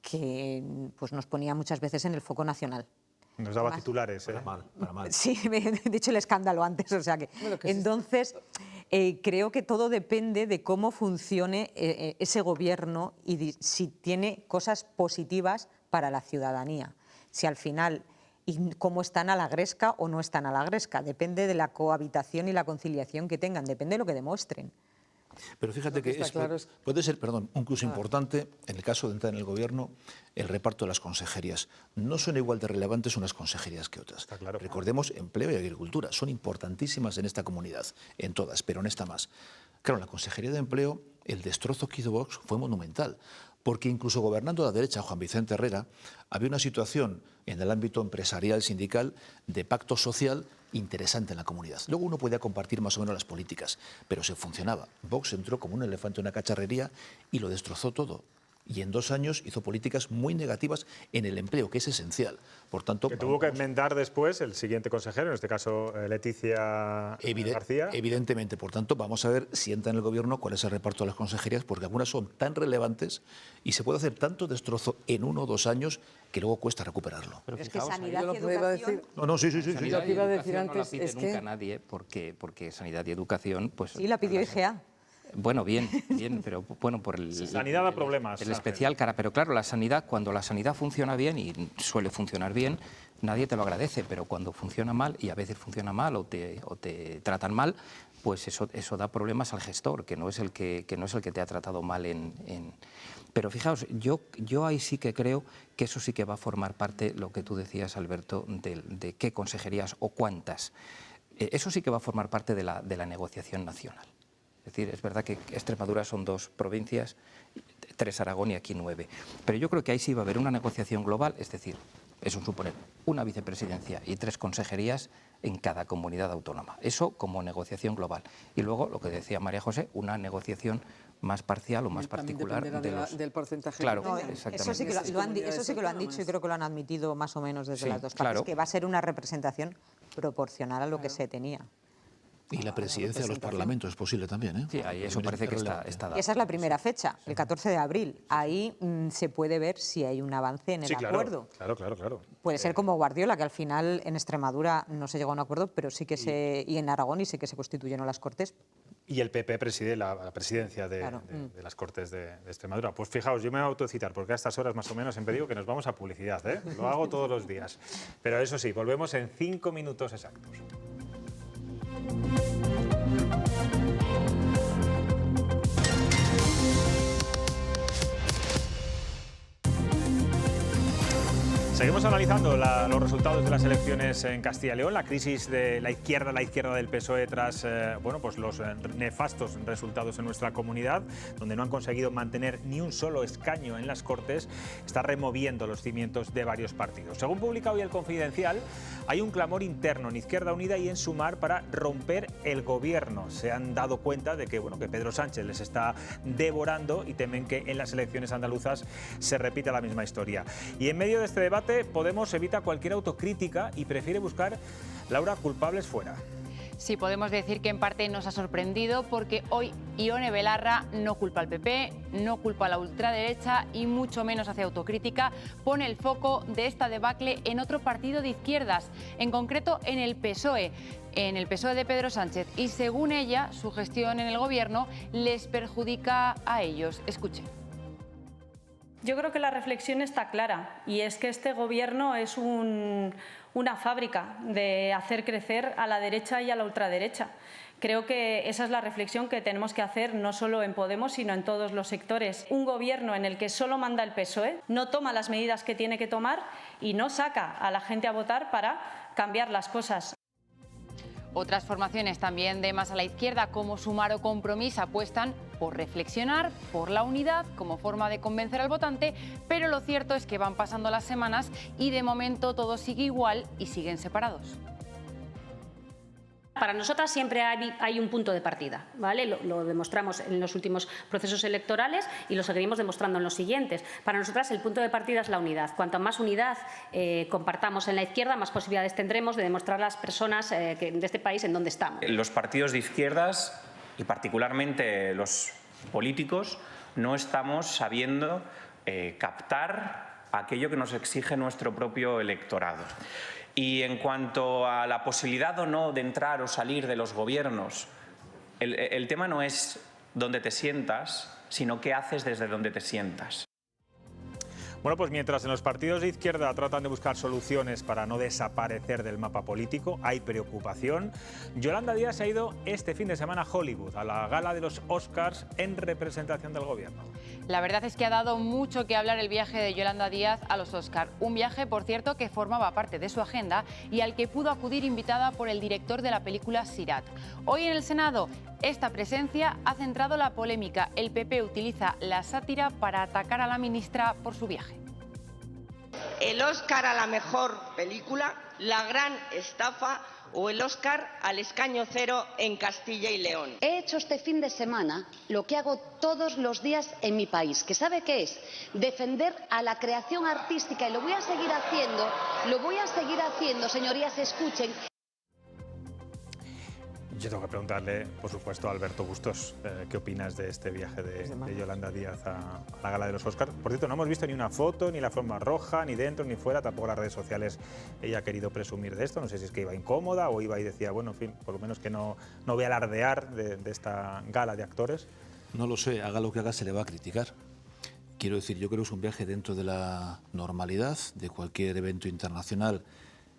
que pues, nos ponía muchas veces en el foco nacional. Nos daba titulares, para mal. Sí, de hecho el escándalo antes, o sea que... Entonces, creo que todo depende de cómo funcione ese gobierno y si tiene cosas positivas para la ciudadanía. Si al final, y cómo están a la gresca o no están a la gresca, depende de la cohabitación y la conciliación que tengan, depende de lo que demuestren. Pero fíjate que puede ser, incluso importante, en el caso de entrar en el gobierno, el reparto de las consejerías. No son igual de relevantes unas consejerías que otras. Claro. Recordemos, empleo y agricultura son importantísimas en esta comunidad, en todas, pero en esta más. Claro, en la consejería de empleo, el destrozo que hizo Vox fue monumental. Porque incluso gobernando a la derecha, Juan Vicente Herrera, había una situación en el ámbito empresarial, sindical, de pacto social interesante en la comunidad. Luego uno podía compartir más o menos las políticas, pero se funcionaba. Vox entró como un elefante en una cacharrería y lo destrozó todo. Y en 2 años hizo políticas muy negativas en el empleo, que es esencial. Por tanto, que tuvo que enmendar después el siguiente consejero, en este caso Leticia García. Evidentemente, por tanto, vamos a ver si entra en el gobierno cuál es el reparto de las consejerías, porque algunas son tan relevantes y se puede hacer tanto destrozo en 1 o 2 años que luego cuesta recuperarlo. Pero es que sanidad y educación... Sí. Sanidad y educación no la pide nunca nadie, porque sanidad y educación... pues sí, la pidió IGEA. Bueno, bien, pero bueno, por el... Sanidad da problemas. El especial cara, pero claro, la sanidad, cuando la sanidad funciona bien, y suele funcionar bien, nadie te lo agradece, pero cuando funciona mal, y a veces funciona mal o te tratan mal, pues eso da problemas al gestor, que no es el que te ha tratado mal Pero fijaos, yo ahí sí que creo que eso sí que va a formar parte, lo que tú decías, Alberto, de qué consejerías o cuántas. Eso sí que va a formar parte de la negociación nacional. Es decir, es verdad que Extremadura son 2 provincias, 3 Aragón y aquí 9. Pero yo creo que ahí sí va a haber una negociación global, es decir, eso supone una vicepresidencia y 3 consejerías en cada comunidad autónoma. Eso como negociación global. Y luego, lo que decía María José, una negociación más parcial o más particular del porcentaje. Claro, no, exactamente. Eso sí que lo han dicho y creo que lo han admitido más o menos desde las dos partes, claro. Que va a ser una representación proporcional a lo que se tenía. Y la presidencia de los parlamentos es posible también, ¿eh? Sí, ahí eso parece que está dado. Y esa es la primera fecha, el 14 de abril. Ahí se puede ver si hay un avance en el acuerdo. Claro. Puede ser como Guardiola, que al final en Extremadura no se llegó a un acuerdo, pero sí que y en Aragón y sí que se constituyeron las Cortes. Y el PP preside la presidencia de las Cortes de Extremadura. Pues fijaos, yo me voy a autocitar, porque a estas horas más o menos siempre digo que nos vamos a publicidad, ¿eh? Lo hago todos los días. Pero eso sí, volvemos en 5 minutos exactos. Seguimos analizando los resultados de las elecciones en Castilla y León, la crisis de la izquierda del PSOE tras pues los nefastos resultados en nuestra comunidad, donde no han conseguido mantener ni un solo escaño en las Cortes, está removiendo los cimientos de varios partidos. Según publica hoy El Confidencial, hay un clamor interno en Izquierda Unida y en Sumar para romper el gobierno. Se han dado cuenta de que Pedro Sánchez les está devorando y temen que en las elecciones andaluzas se repita la misma historia. Y en medio de este debate, Podemos evita cualquier autocrítica y prefiere buscar, Laura, culpables fuera. Sí, podemos decir que en parte nos ha sorprendido porque hoy Ione Belarra no culpa al PP, no culpa a la ultraderecha y mucho menos hace autocrítica. Pone el foco de esta debacle en otro partido de izquierdas, en concreto en el PSOE de Pedro Sánchez. Y según ella, su gestión en el gobierno les perjudica a ellos. Escuchen. Yo creo que la reflexión está clara y es que este gobierno es una fábrica de hacer crecer a la derecha y a la ultraderecha. Creo que esa es la reflexión que tenemos que hacer no solo en Podemos, sino en todos los sectores. Un gobierno en el que solo manda el PSOE, no toma las medidas que tiene que tomar y no saca a la gente a votar para cambiar las cosas. Otras formaciones también de más a la izquierda, como Sumar o Compromís, apuestan por reflexionar, por la unidad como forma de convencer al votante, pero lo cierto es que van pasando las semanas y de momento todo sigue igual y siguen separados. Para nosotras siempre hay un punto de partida, ¿vale? Lo demostramos en los últimos procesos electorales y lo seguiremos demostrando en los siguientes. Para nosotras el punto de partida es la unidad. Cuanto más unidad compartamos en la izquierda, más posibilidades tendremos de demostrar a las personas de este país en dónde estamos. Los partidos de izquierdas y particularmente los políticos no estamos sabiendo captar aquello que nos exige nuestro propio electorado. Y en cuanto a la posibilidad o no de entrar o salir de los gobiernos, el tema no es dónde te sientas, sino qué haces desde donde te sientas. Bueno, pues mientras en los partidos de izquierda tratan de buscar soluciones para no desaparecer del mapa político, hay preocupación. Yolanda Díaz se ha ido este fin de semana a Hollywood, a la gala de los Oscars en representación del gobierno. La verdad es que ha dado mucho que hablar el viaje de Yolanda Díaz a los Oscars. Un viaje, por cierto, que formaba parte de su agenda y al que pudo acudir invitada por el director de la película Sirat. Hoy en el Senado, esta presencia ha centrado la polémica. El PP utiliza la sátira para atacar a la ministra por su viaje. El Oscar a la mejor película, La gran estafa o el Oscar al escaño cero en Castilla y León. He hecho este fin de semana lo que hago todos los días en mi país, que ¿sabe qué es? Defender a la creación artística y lo voy a seguir haciendo, señorías, escuchen. Yo tengo que preguntarle, por supuesto, a Alberto Bustos, ¿qué opinas de este viaje de Yolanda Díaz a la gala de los Oscars? Por cierto, no hemos visto ni una foto, ni la forma roja, ni dentro, ni fuera, tampoco las redes sociales ella ha querido presumir de esto. No sé si es que iba incómoda o iba y decía, bueno, en fin, por lo menos que no voy a alardear de esta gala de actores. No lo sé, haga lo que haga, se le va a criticar. Quiero decir, yo creo que es un viaje dentro de la normalidad de cualquier evento internacional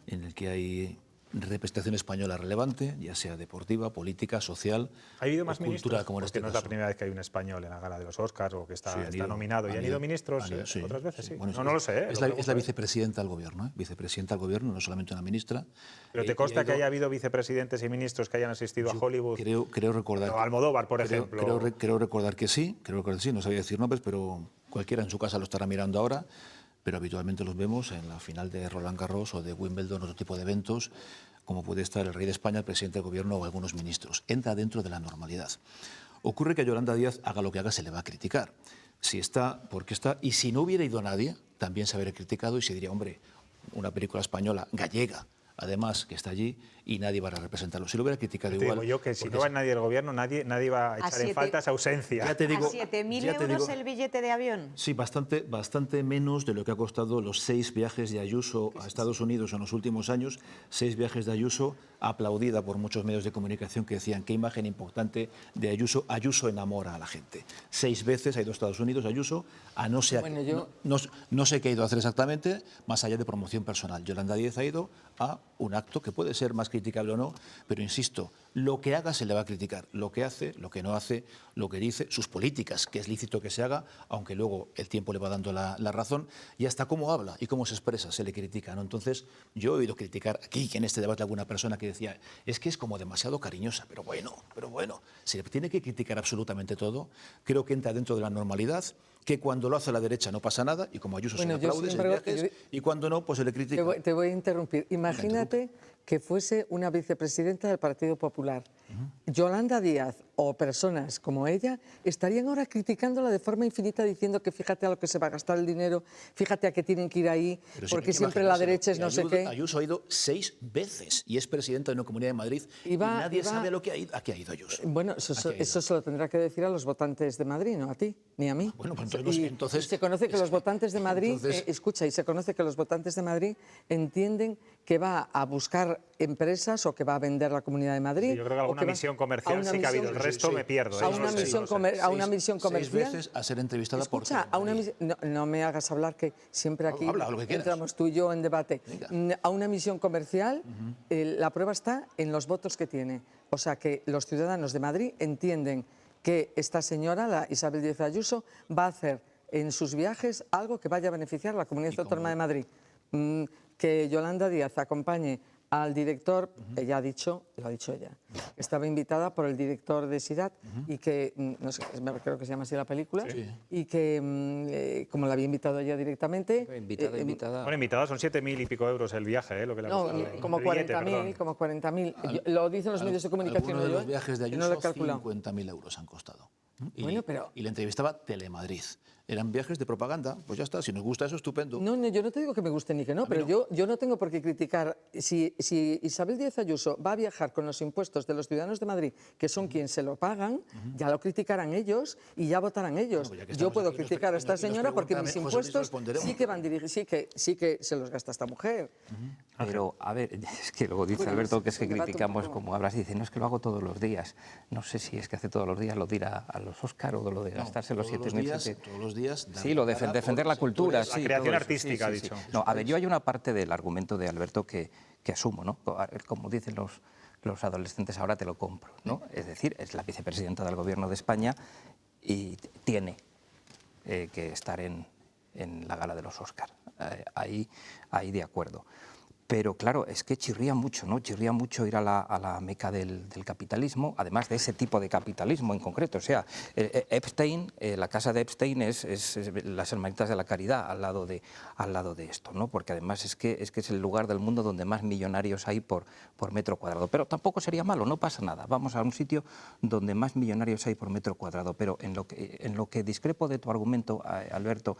en el que hay representación española relevante, ya sea deportiva, política, social, ¿ha habido más cultural, como en este no caso. Es la primera vez que hay un español en la gala de los Oscars o que está nominado. ¿Y han ido ministros otras veces? Sí. Bueno, no lo sé. Es la vicepresidenta del gobierno, vicepresidenta del gobierno, no solamente una ministra. ¿Pero te consta que haya habido vicepresidentes y ministros que hayan asistido a Hollywood? Creo recordar. O Almodóvar, por ejemplo. Creo recordar que sí, no sabía decir nombres, pero cualquiera en su casa lo estará mirando ahora. Pero habitualmente los vemos en la final de Roland Garros o de Wimbledon, otro tipo de eventos, como puede estar el rey de España, el presidente del gobierno o algunos ministros. Entra dentro de la normalidad. Ocurre que a Yolanda Díaz, haga lo que haga, se le va a criticar. Si está, porque está, y si no hubiera ido nadie, también se habría criticado y se diría, hombre, una película española, gallega, además, que está allí y nadie va a representarlo. Si lo hubiera criticado igual... Digo yo que si no va nadie del gobierno, nadie va a echar en falta esa ausencia. ¿A 7.000 euros el billete de avión? Sí, bastante menos de lo que ha costado los 6 viajes de Ayuso a Estados Unidos en los últimos años. 6 viajes de Ayuso, aplaudida por muchos medios de comunicación que decían qué imagen importante de Ayuso. Ayuso enamora a la gente. 6 veces ha ido a Estados Unidos Ayuso, no sé qué ha ido a hacer exactamente, más allá de promoción personal. Yolanda Díaz ha ido a un acto que puede ser más criticable o no, pero insisto, lo que haga se le va a criticar, lo que hace, lo que no hace, lo que dice, sus políticas, que es lícito que se haga, aunque luego el tiempo le va dando la razón, y hasta cómo habla y cómo se expresa se le critica, ¿no? Entonces, yo he oído criticar aquí, que en este debate alguna persona que decía, es que es como demasiado cariñosa, pero bueno, se le tiene que criticar absolutamente todo, creo que entra dentro de la normalidad, que cuando lo hace la derecha no pasa nada, y como Ayuso se le aplaude, se le viajes, y cuando no, pues se le critica. Te voy a interrumpir. Imagínate que fuese una vicepresidenta del Partido Popular. Yolanda Díaz o personas como ella estarían ahora criticándola de forma infinita, diciendo que fíjate a lo que se va a gastar el dinero, fíjate a qué tienen que ir ahí, porque siempre la derecha es no sé qué. Ayuso ha ido 6 veces y es presidenta de una comunidad de Madrid y nadie sabe a qué ha ido Ayuso. Bueno, eso se lo tendrá que decir a los votantes de Madrid, no a ti, ni a mí. Bueno, pues entonces se conoce que los votantes de Madrid, escucha, y se conoce que los votantes de Madrid entienden que va a buscar empresas o que va a vender la Comunidad de Madrid. Sí, yo creo que alguna misión comercial sí que ha habido, el resto me pierdo. A una misión comercial. 6 veces a ser entrevistada por... Escucha, no me hagas hablar, que siempre aquí entramos tú y yo en debate. Venga. A una misión comercial, la prueba está en los votos que tiene. O sea que los ciudadanos de Madrid entienden que esta señora, la Isabel Díaz Ayuso, va a hacer en sus viajes algo que vaya a beneficiar a la Comunidad Autónoma de Madrid. Que Yolanda Díaz acompañe al director, ella ha dicho, lo ha dicho ella, estaba invitada por el director de SIDAT y que, no sé, creo que se llama así la película, y que como la había invitado ella directamente... Bueno, invitada son 7.000 y pico euros el viaje, lo que le ha costado. Como 40.000, lo dicen los medios de comunicación. Algunos de los viajes de Ayuso 50.000 euros han costado. Y le entrevistaba Telemadrid. Eran viajes de propaganda, pues ya está, si nos gusta eso, estupendo. No, yo no te digo que me guste ni que no, pero yo no tengo por qué criticar. Si Isabel Díaz Ayuso va a viajar con los impuestos de los ciudadanos de Madrid, que son quienes se lo pagan, ya lo criticarán ellos y ya votarán ellos. Bueno, pues yo puedo criticar a esta señora porque mis impuestos sí que van dirigidos, sí que se los gasta esta mujer. Pero, a ver, es que luego dice Alberto que es que criticamos como hablas, dice, no, es que lo hago todos los días. No sé si es que hace todos los días lo dirá a los Óscar o lo de gastarse los 7.000. Todos los días. Sí, lo de defender la cultura. La creación artística, ha dicho. No, a ver, yo hay una parte del argumento de Alberto que asumo, ¿no? Como dicen los adolescentes, ahora te lo compro, ¿no? Es decir, es la vicepresidenta del Gobierno de España y tiene que estar en la gala de los Óscar. Ahí de acuerdo. Pero claro, es que chirría mucho, ¿no? Chirría mucho ir a la meca del capitalismo, además de ese tipo de capitalismo en concreto. O sea, Epstein, la casa de Epstein es las Hermanitas de la Caridad al lado de esto, ¿no? Porque además es que es el lugar del mundo donde más millonarios hay por metro cuadrado. Pero tampoco sería malo, no pasa nada. Vamos a un sitio donde más millonarios hay por metro cuadrado. Pero en lo que discrepo de tu argumento, Alberto,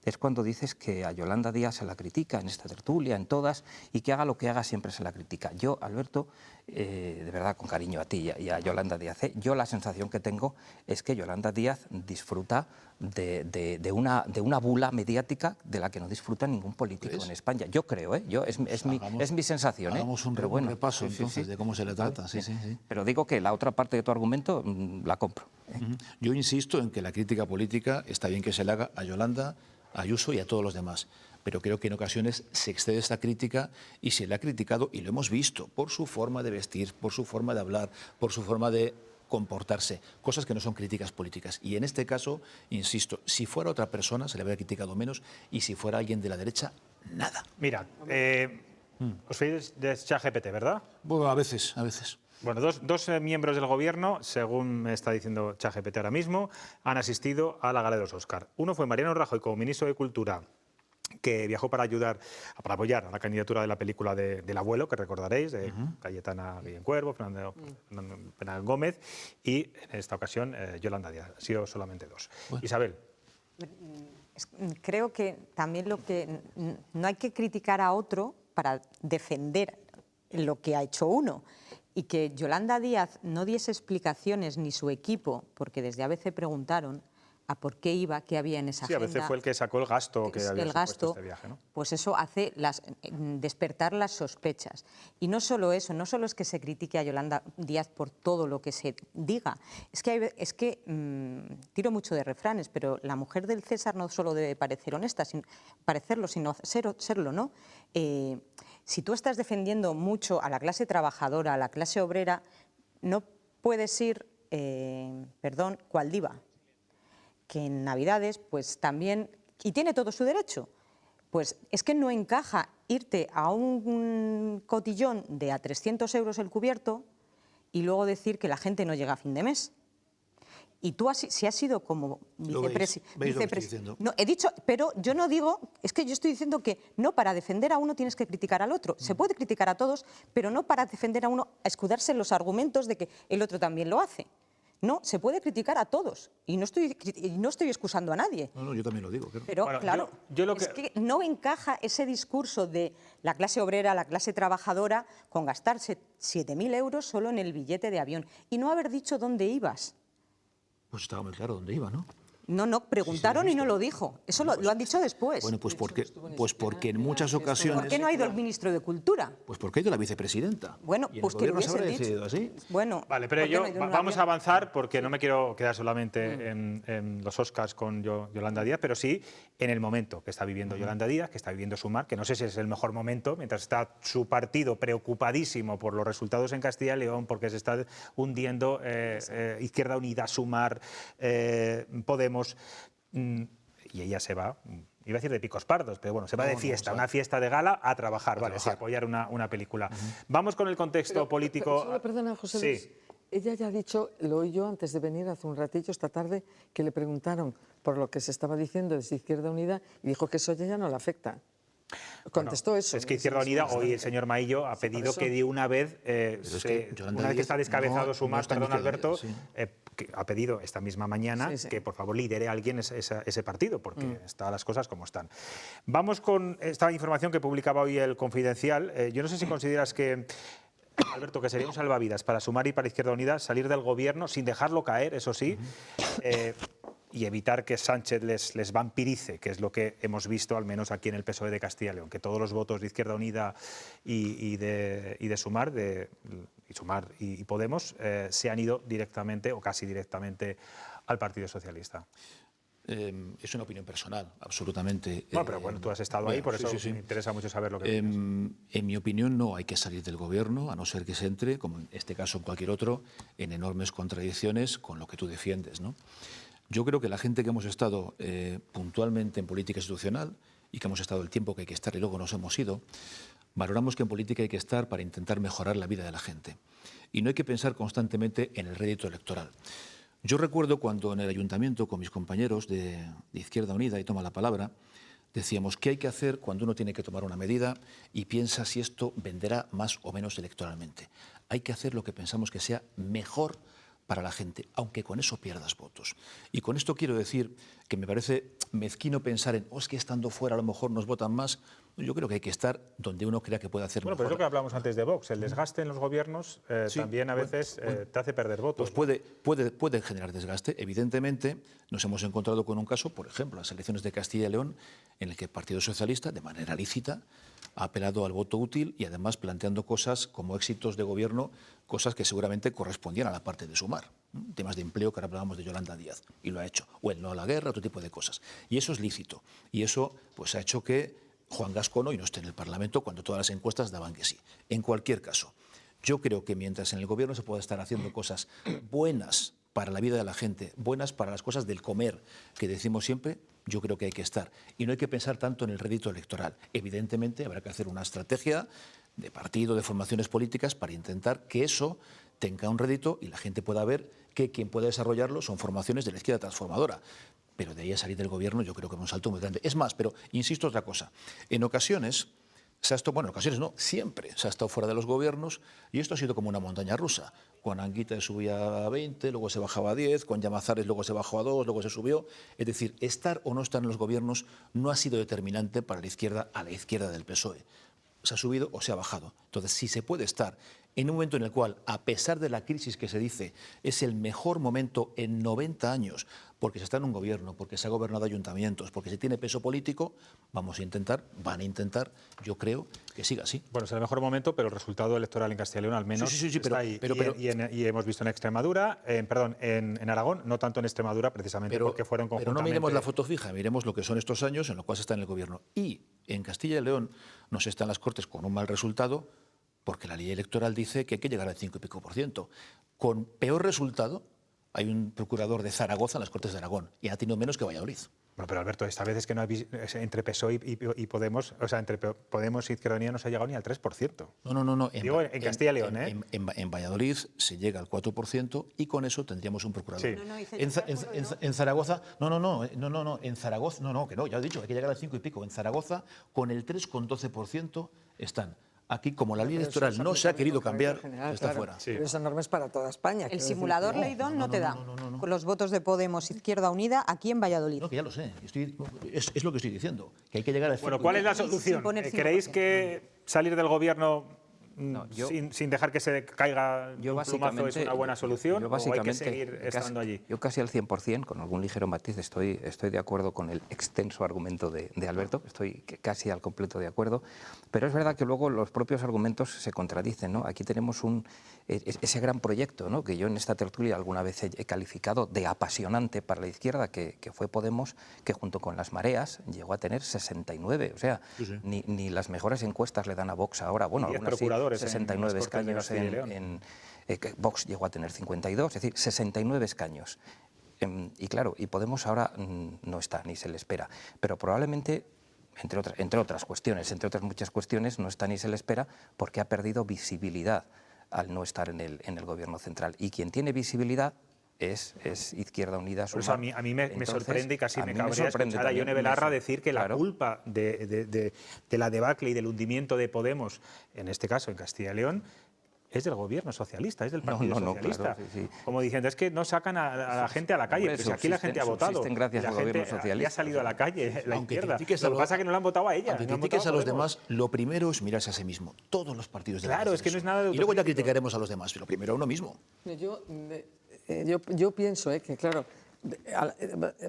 es cuando dices que a Yolanda Díaz se la critica en esta tertulia, en todas, y que haga lo que haga siempre se la critica. Yo, Alberto, de verdad, con cariño a ti y a Yolanda Díaz, yo la sensación que tengo es que Yolanda Díaz disfruta de una bula mediática de la que no disfruta ningún político en España. Yo creo, es mi sensación. Hagamos un repaso entonces de cómo se le trata. Sí. Pero digo que la otra parte de tu argumento la compro. Yo insisto en que la crítica política está bien que se le haga a Yolanda, a Ayuso y a todos los demás. Pero creo que en ocasiones se excede esta crítica y se le ha criticado, y lo hemos visto, por su forma de vestir, por su forma de hablar, por su forma de comportarse, cosas que no son críticas políticas. Y en este caso, insisto, si fuera otra persona se le habría criticado menos, y si fuera alguien de la derecha, nada. Mira, os fíis de ChatGPT, ¿verdad? Bueno, a veces. Bueno, dos miembros del Gobierno, según me está diciendo ChatGPT ahora mismo, han asistido a la gala de los Óscar. Uno fue Mariano Rajoy como ministro de Cultura, que viajó para apoyar a la candidatura de la película del abuelo, que recordaréis, de Cayetana Villencuervo, Fernando Penal Gómez, y en esta ocasión Yolanda Díaz. Han sido solamente dos. Bueno. Isabel. Creo que también no hay que criticar a otro para defender lo que ha hecho uno. Y que Yolanda Díaz no diese explicaciones, ni su equipo, porque desde ABC preguntaron, a por qué iba, qué había en esa agenda. Sí, a veces fue el que sacó el gasto que había supuesto este viaje, ¿no? Pues eso hace despertar las sospechas. Y no solo eso, no solo es que se critique a Yolanda Díaz por todo lo que se diga, es que, tiro mucho de refranes, pero la mujer del César no solo debe parecer honesta, parecerlo, sino serlo, ¿no? Si tú estás defendiendo mucho a la clase trabajadora, a la clase obrera, no puedes ir, cual diva, que en Navidades, pues también, y tiene todo su derecho, pues es que no encaja irte a un cotillón de a 300 euros el cubierto y luego decir que la gente no llega a fin de mes. Y tú, si has sido como vicepresidente... No, he dicho, pero yo no digo, es que yo estoy diciendo que no para defender a uno tienes que criticar al otro. Se puede criticar a todos, pero no para defender a uno, a escudarse en los argumentos de que el otro también lo hace. No, se puede criticar a todos y no estoy excusando a nadie. No, yo también lo digo. Pero bueno, claro, es que no encaja ese discurso de la clase obrera, la clase trabajadora, con gastarse 7.000 euros solo en el billete de avión y no haber dicho dónde ibas. Pues estaba muy claro dónde iba, ¿no? No, preguntaron y no lo dijo. Eso lo han dicho después. Bueno, pues porque en muchas ocasiones... ¿Por qué no ha ido el ministro de Cultura? Pues porque ha ido la vicepresidenta. Bueno, pues que lo hubiesen dicho. Así. Bueno, vale, pero vamos a avanzar porque no me quiero quedar solamente en los Oscars con Yolanda Díaz, pero sí en el momento que está viviendo Yolanda Díaz, que está viviendo Sumar, que no sé si es el mejor momento, mientras está su partido preocupadísimo por los resultados en Castilla y León, porque se está hundiendo Izquierda Unida, Sumar, Podemos. Y ella se va, iba a decir de picos pardos, pero bueno, se va de fiesta, una fiesta de gala a trabajar, vale, sí, a apoyar una película. Vamos con el contexto político. Perdona, José Luis. Ella ya ha dicho, lo oí yo antes de venir hace un ratillo, esta tarde, que le preguntaron por lo que se estaba diciendo desde Izquierda Unida y dijo que eso ya no le afecta. Contestó eso. Es que Izquierda Unida, hoy el señor Maillo ha pedido que de una vez, una vez que está descabezado Sumar, perdón Alberto, que ha pedido esta misma mañana que por favor lidere a alguien ese partido, porque están las cosas como están. Vamos con esta información que publicaba hoy el Confidencial. Yo no sé si consideras que, Alberto, que sería un salvavidas para Sumar y para Izquierda Unida salir del gobierno sin dejarlo caer, eso sí, y evitar que Sánchez les vampirice, que es lo que hemos visto al menos aquí en el PSOE de Castilla y León, que todos los votos de Izquierda Unida y de Sumar, y Podemos se han ido directamente o casi directamente al Partido Socialista. Es una opinión personal, absolutamente. No, pero bueno, tú has estado ahí, por eso me interesa mucho saber lo que piensas. En mi opinión, no hay que salir del gobierno, a no ser que se entre, como en este caso o en cualquier otro, en enormes contradicciones con lo que tú defiendes, ¿no? Yo creo que la gente que hemos estado puntualmente en política institucional y que hemos estado el tiempo que hay que estar y luego nos hemos ido, valoramos que en política hay que estar para intentar mejorar la vida de la gente. Y no hay que pensar constantemente en el rédito electoral. Yo recuerdo cuando en el ayuntamiento con mis compañeros de Izquierda Unida, y toma la palabra, decíamos qué hay que hacer cuando uno tiene que tomar una medida y piensa si esto venderá más o menos electoralmente. Hay que hacer lo que pensamos que sea mejor para la gente, aunque con eso pierdas votos. Y con esto quiero decir que me parece mezquino pensar en, es que estando fuera a lo mejor nos votan más. Yo creo que hay que estar donde uno crea que puede hacer mejor. Bueno, pero es lo que hablamos antes de Vox, el desgaste en los gobiernos también a veces te hace perder votos. Pues puede generar desgaste. Evidentemente, nos hemos encontrado con un caso, por ejemplo, las elecciones de Castilla y León, en el que el Partido Socialista, de manera lícita, ha apelado al voto útil y además planteando cosas como éxitos de gobierno, cosas que seguramente correspondían a la parte de Sumar. Temas de empleo, que ahora hablábamos de Yolanda Díaz, y lo ha hecho. O el no a la guerra, otro tipo de cosas. Y eso es lícito. Y eso pues ha hecho que Juan Gascón hoy no esté en el Parlamento cuando todas las encuestas daban que sí. En cualquier caso, yo creo que mientras en el gobierno se pueda estar haciendo cosas buenas para la vida de la gente, buenas para las cosas del comer, que decimos siempre, yo creo que hay que estar. Y no hay que pensar tanto en el rédito electoral. Evidentemente habrá que hacer una estrategia de partido, de formaciones políticas, para intentar que eso tenga un rédito y la gente pueda ver que quien puede desarrollarlo son formaciones de la izquierda transformadora. Pero de ahí a salir del gobierno yo creo que es un salto muy grande. Es más, pero insisto otra cosa. En ocasiones se ha estado, bueno, en ocasiones no, siempre se ha estado fuera de los gobiernos y esto ha sido como una montaña rusa. Con Anguita subía a 20, luego se bajaba a 10, con Llamazares luego se bajó a 2, luego se subió. Es decir, estar o no estar en los gobiernos no ha sido determinante para la izquierda, a la izquierda del PSOE. se ha subido o se ha bajado. Entonces, si se puede estar en un momento en el cual, a pesar de la crisis que se dice, es el mejor momento en 90 años, porque se está en un gobierno, porque se ha gobernado ayuntamientos, porque se tiene peso político, van a intentar, yo creo, que siga así. Bueno, es el mejor momento, pero el resultado electoral en Castilla y León al menos está ahí. Y hemos visto en Extremadura, en Aragón, no tanto en Extremadura, precisamente porque fueron conjuntamente... Pero no miremos la foto fija, miremos lo que son estos años en los cuales se está en el gobierno. Y en Castilla y León no se está en las Cortes con un mal resultado, porque la ley electoral dice que hay que llegar al 5 y pico %. Con peor resultado, hay un procurador de Zaragoza en las Cortes de Aragón y ha tenido menos que Valladolid. Bueno, pero Alberto, esta vez es que no hay, entre PSOE y Podemos, o sea, entre Podemos y Izquierda Unida no se ha llegado ni al 3%. No. Digo, en Castilla y León, ¿eh? En Valladolid se llega al 4% y con eso tendríamos un procurador. Sí. En Zaragoza, en Zaragoza, que no, ya he dicho, hay que llegar al 5 y pico. En Zaragoza, con el 3,12% están. Aquí, como la ley electoral no se ha querido cambiar, está fuera. Sí. Pero esa norma es para toda España. El simulador Leidón no te da. Con los votos de Podemos, Izquierda Unida, aquí en Valladolid. No, que ya lo sé. Es lo que estoy diciendo, que hay que llegar al 5. Bueno, ¿cuál es la solución? ¿Queréis que salir del gobierno sin dejar que se caiga un plumazo es una buena solución? ¿O hay que seguir estando allí? Yo casi al 100%, con algún ligero matiz, estoy de acuerdo con el extenso argumento de Alberto, estoy casi al completo de acuerdo, pero es verdad que luego los propios argumentos se contradicen, ¿no? Aquí tenemos ese gran proyecto, ¿no?, que yo en esta tertulia alguna vez he calificado de apasionante para la izquierda, que fue Podemos, que junto con las mareas llegó a tener 69, o sea, ni las mejores encuestas le dan a Vox ahora, bueno, algunas sí, 69 escaños Vox llegó a tener 52, es decir, 69 escaños. Y claro, y Podemos ahora no está, ni se le espera. Pero probablemente, entre otras cuestiones, entre otras muchas cuestiones, no está ni se le espera porque ha perdido visibilidad al no estar en el gobierno central. Y quien tiene visibilidad es Izquierda Unida. Por eso a mí me sorprende y casi me cabrea escuchar a Ione Belarra decir que la culpa de la debacle y del hundimiento de Podemos, en este caso en Castilla y León, es del gobierno socialista, es del Partido Socialista. Claro, sí. Como diciendo, es que no sacan a la gente a la calle, pero si aquí la gente ha votado. Gracias al gobierno socialista. Ha salido a la calle la izquierda. Lo que pasa es que no la han votado a ella. Aunque critiques a los demás, lo primero es mirarse a sí mismo. Todos los partidos de la Claro, es que no es nada de y luego ya criticaremos a los demás, pero primero a uno mismo. Yo pienso que, claro,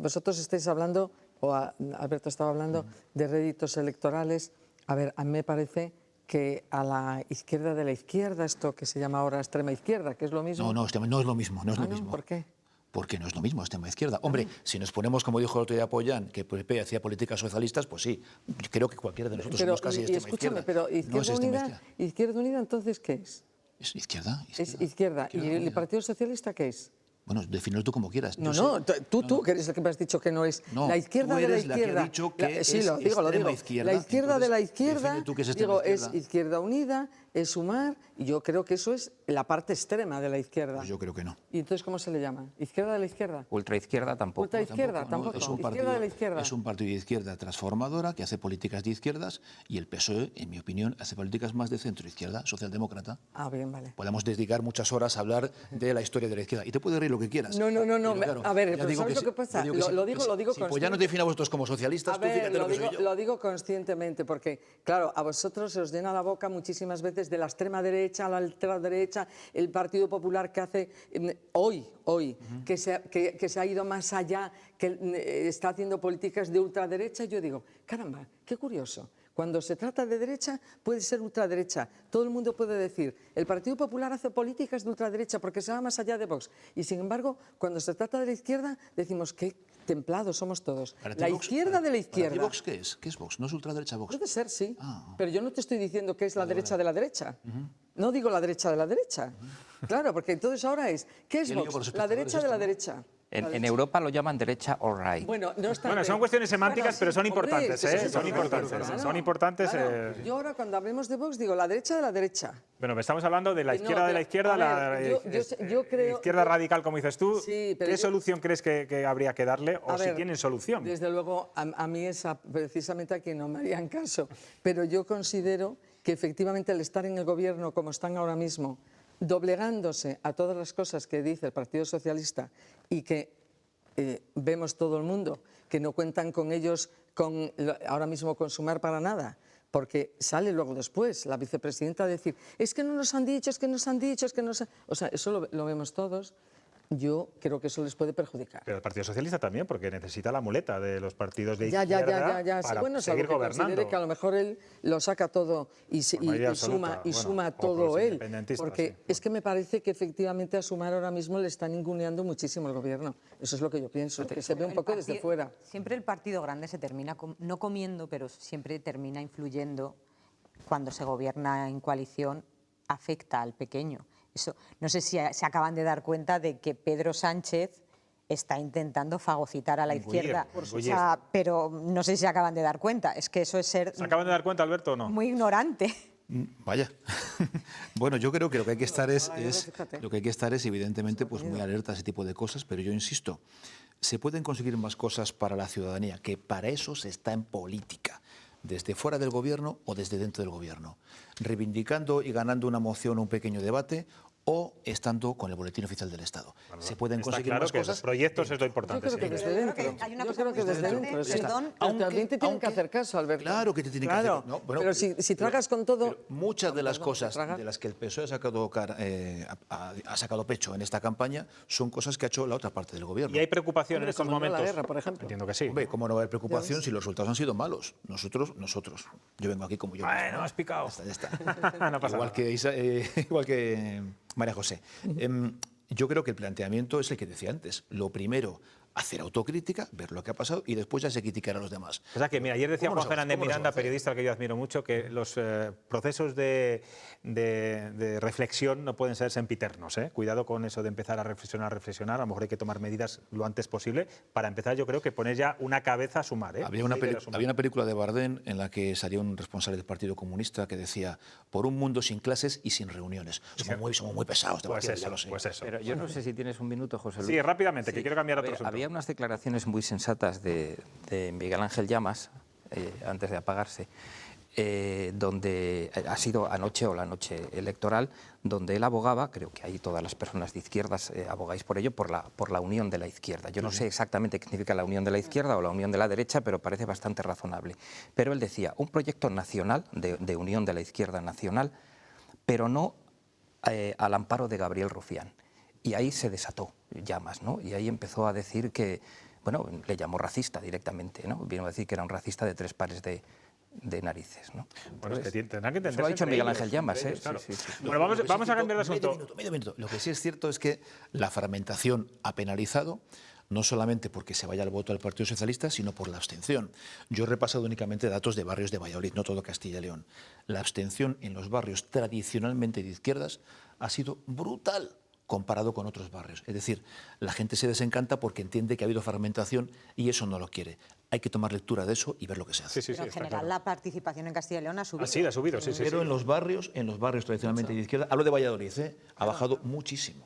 vosotros estáis hablando, o Alberto estaba hablando, de réditos electorales. A ver, a mí me parece que a la izquierda de la izquierda, esto que se llama ahora extrema izquierda, que es lo mismo... No es lo mismo. ¿Por qué? Porque no es lo mismo extrema izquierda. Hombre, si nos ponemos, como dijo el otro día Pollán, que PP hacía políticas socialistas, pues sí, creo que cualquiera de nosotros somos casi extrema izquierda. Pero Izquierda Unida, entonces, ¿qué es? ¿Es izquierda? Es izquierda. ¿Y el Partido Socialista qué es? Bueno, defínelo tú como quieras. Tú que eres el que me has dicho que no es la izquierda de la izquierda. La que ha dicho que sí, lo digo. Izquierda. La izquierda Entonces, de la izquierda, tú que es es Izquierda Unida, es Sumar, y yo creo que eso es la parte extrema de la izquierda. Pues yo creo que no. ¿Y entonces cómo se le llama? ¿Izquierda de la izquierda? Ultraizquierda tampoco. Ultraizquierda tampoco. Izquierda de la izquierda. Es un partido de izquierda transformadora que hace políticas de izquierdas y el PSOE, en mi opinión, hace políticas más de centro-izquierda, socialdemócrata. Ah, bien, vale. Podemos dedicar muchas horas a hablar de la historia de la izquierda. Y te puedes reír lo que quieras. No. Claro, a ver, pero ¿sabes lo que pasa? Lo digo conscientemente. Pues ya nos define a vosotros como socialistas, tú fíjate lo que soy yo. Lo digo conscientemente porque, claro, a vosotros se os llena la boca muchísimas veces de la extrema derecha, la ultraderecha, el Partido Popular que hace hoy, que se ha ido más allá, que está haciendo políticas de ultraderecha. Y yo digo, caramba, qué curioso. Cuando se trata de derecha, puede ser ultraderecha. Todo el mundo puede decir, el Partido Popular hace políticas de ultraderecha porque se va más allá de Vox. Y sin embargo, cuando se trata de la izquierda, decimos, qué templados somos todos. La izquierda de la izquierda. ¿Para ti Vox qué es? ¿Qué es Vox? ¿No es ultraderecha Vox? Puede ser, sí. Pero yo no te estoy diciendo que es la derecha de la derecha. No digo la derecha de la derecha. Claro, porque entonces ahora ¿qué es Vox? La derecha de la derecha. En Europa lo llaman derecha all right. Bueno, son cuestiones semánticas, pero son importantes. Son importantes. Yo ahora cuando hablemos de Vox digo la derecha de la derecha. Bueno, estamos hablando de la izquierda de la izquierda, yo creo izquierda radical, como dices tú. Sí, ¿Qué solución crees que habría que darle o si tienen solución? Desde luego, a mí esa precisamente a quien no me harían caso. Pero yo considero que efectivamente el estar en el gobierno como están ahora mismo, doblegándose a todas las cosas que dice el Partido Socialista y que vemos todo el mundo, que no cuentan con ellos ahora mismo con Sumar para nada, porque sale luego después la vicepresidenta a decir, es que no nos han dicho, es que nos han dicho, es que nos han... O sea, eso lo vemos todos. Yo creo que eso les puede perjudicar. Pero el Partido Socialista también, porque necesita la muleta de los partidos de Ya. izquierda Sí, para bueno, seguir que gobernando. considere que a lo mejor él lo saca todo y suma todo él. Porque es que me parece que efectivamente a Sumar ahora mismo le están ninguneando muchísimo el gobierno. Eso es lo que yo pienso, que se ve un poco desde fuera. Siempre el partido grande se termina, no comiendo, pero siempre termina influyendo cuando se gobierna en coalición, afecta al pequeño. Eso, no sé si se acaban de dar cuenta de que Pedro Sánchez está intentando fagocitar a la izquierda. O sea, pero no sé si se acaban de dar cuenta. Es que eso es ser... ¿Se acaban de dar cuenta, Alberto, o no? Muy ignorante. Vaya. Bueno, yo creo que lo que hay que estar es evidentemente pues muy alerta a ese tipo de cosas, pero yo insisto, se pueden conseguir más cosas para la ciudadanía, que para eso se está en política, desde fuera del gobierno o desde dentro del gobierno, reivindicando y ganando una moción o un pequeño debate o estando con el Boletín Oficial del Estado. Bueno, se pueden conseguir claro más que cosas. Los proyectos es lo importante. Yo creo que desde dentro. Yo creo que desde dentro. Perdón, también te tienen que hacer caso, Alberto. Claro que te tienen que hacer caso. No, bueno, pero si tragas con todo... Muchas de las cosas de las que el PSOE ha sacado pecho en esta campaña son cosas que ha hecho la otra parte del gobierno. ¿Y hay preocupación en estos momentos? La guerra, por ejemplo. Entiendo que sí. Hombre, ¿cómo no va a haber preocupación si los resultados han sido malos? Nosotros. Yo vengo aquí como yo. Bueno, has picado. Ya está. No pasa igual que María José. Yo creo que el planteamiento es el que decía antes. Lo primero, hacer autocrítica, ver lo que ha pasado y después ya se criticar a los demás. O sea que, mira, ayer decía Juan Fernández Miranda, periodista al que yo admiro mucho, que los procesos de reflexión no pueden ser sempiternos. Cuidado con eso de empezar a reflexionar. A lo mejor hay que tomar medidas lo antes posible. Para empezar, yo creo que poner ya una cabeza a sumar. Había una película de Bardem en la que salía un responsable del Partido Comunista que decía, por un mundo sin clases y sin reuniones. Somos muy pesados. Pues eso, ya lo sé. pues eso. Pero yo no sé si tienes un minuto, José Luis. Sí, rápidamente, que quiero cambiar a otro asunto. Había unas declaraciones muy sensatas de Miguel Ángel Llamas, antes de apagarse, donde ha sido anoche o la noche electoral, donde él abogaba, creo que ahí todas las personas de izquierdas abogáis por ello, por la unión de la izquierda. Yo no sé exactamente qué significa la unión de la izquierda o la unión de la derecha, pero parece bastante razonable. Pero él decía, un proyecto nacional, de unión de la izquierda nacional, pero no al amparo de Gabriel Rufián. Y ahí se desató Llamas, ¿no? Y ahí empezó a decir que, bueno, le llamó racista directamente, ¿no? Vino a decir que era un racista de 3 pares de narices, ¿no? Bueno, es que tendrán que entender. Eso lo ha dicho Miguel Ángel Llamas, Claro. Sí. Bueno, vamos a cambiar de asunto. Medio minuto. Lo que sí es cierto es que la fragmentación ha penalizado, no solamente porque se vaya al voto del Partido Socialista, sino por la abstención. Yo he repasado únicamente datos de barrios de Valladolid, no todo Castilla y León. La abstención en los barrios tradicionalmente de izquierdas ha sido brutal comparado con otros barrios. Es decir, la gente se desencanta porque entiende que ha habido fragmentación y eso no lo quiere. Hay que tomar lectura de eso y ver lo que se hace. Pero en general la participación en Castilla y León ha subido. Sí, ha subido, sí. Pero en los barrios tradicionalmente de izquierda, hablo de Valladolid, ha bajado muchísimo.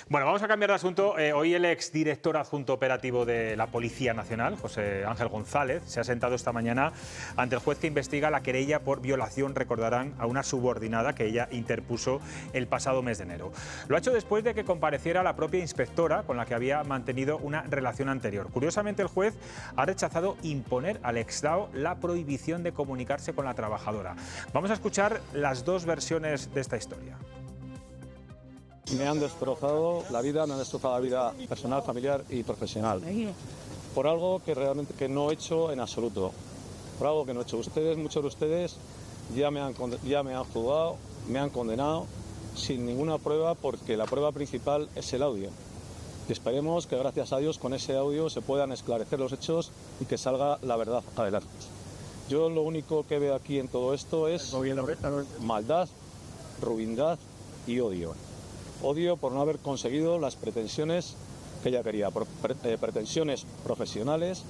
Bueno, vamos a cambiar de asunto. Hoy el exdirector adjunto operativo de la Policía Nacional, José Ángel González, se ha sentado esta mañana ante el juez que investiga la querella por violación, recordarán, a una subordinada que ella interpuso el pasado mes de enero. Lo ha hecho después de que compareciera la propia inspectora con la que había mantenido una relación anterior. Curiosamente, el juez ha rechazado imponer al exdao la prohibición de comunicarse con la trabajadora. Vamos a escuchar las dos versiones de esta historia. Me han destrozado la vida, me han destrozado la vida personal, familiar y profesional. Por algo que realmente no he hecho en absoluto. Por algo que no he hecho. Muchos de ustedes ya me han juzgado, me han condenado sin ninguna prueba, porque la prueba principal es el audio. Y esperemos que, gracias a Dios, con ese audio se puedan esclarecer los hechos y que salga la verdad adelante. Yo lo único que veo aquí en todo esto es maldad, ruindad y odio. Odio por no haber conseguido las pretensiones que ella quería, pretensiones profesionales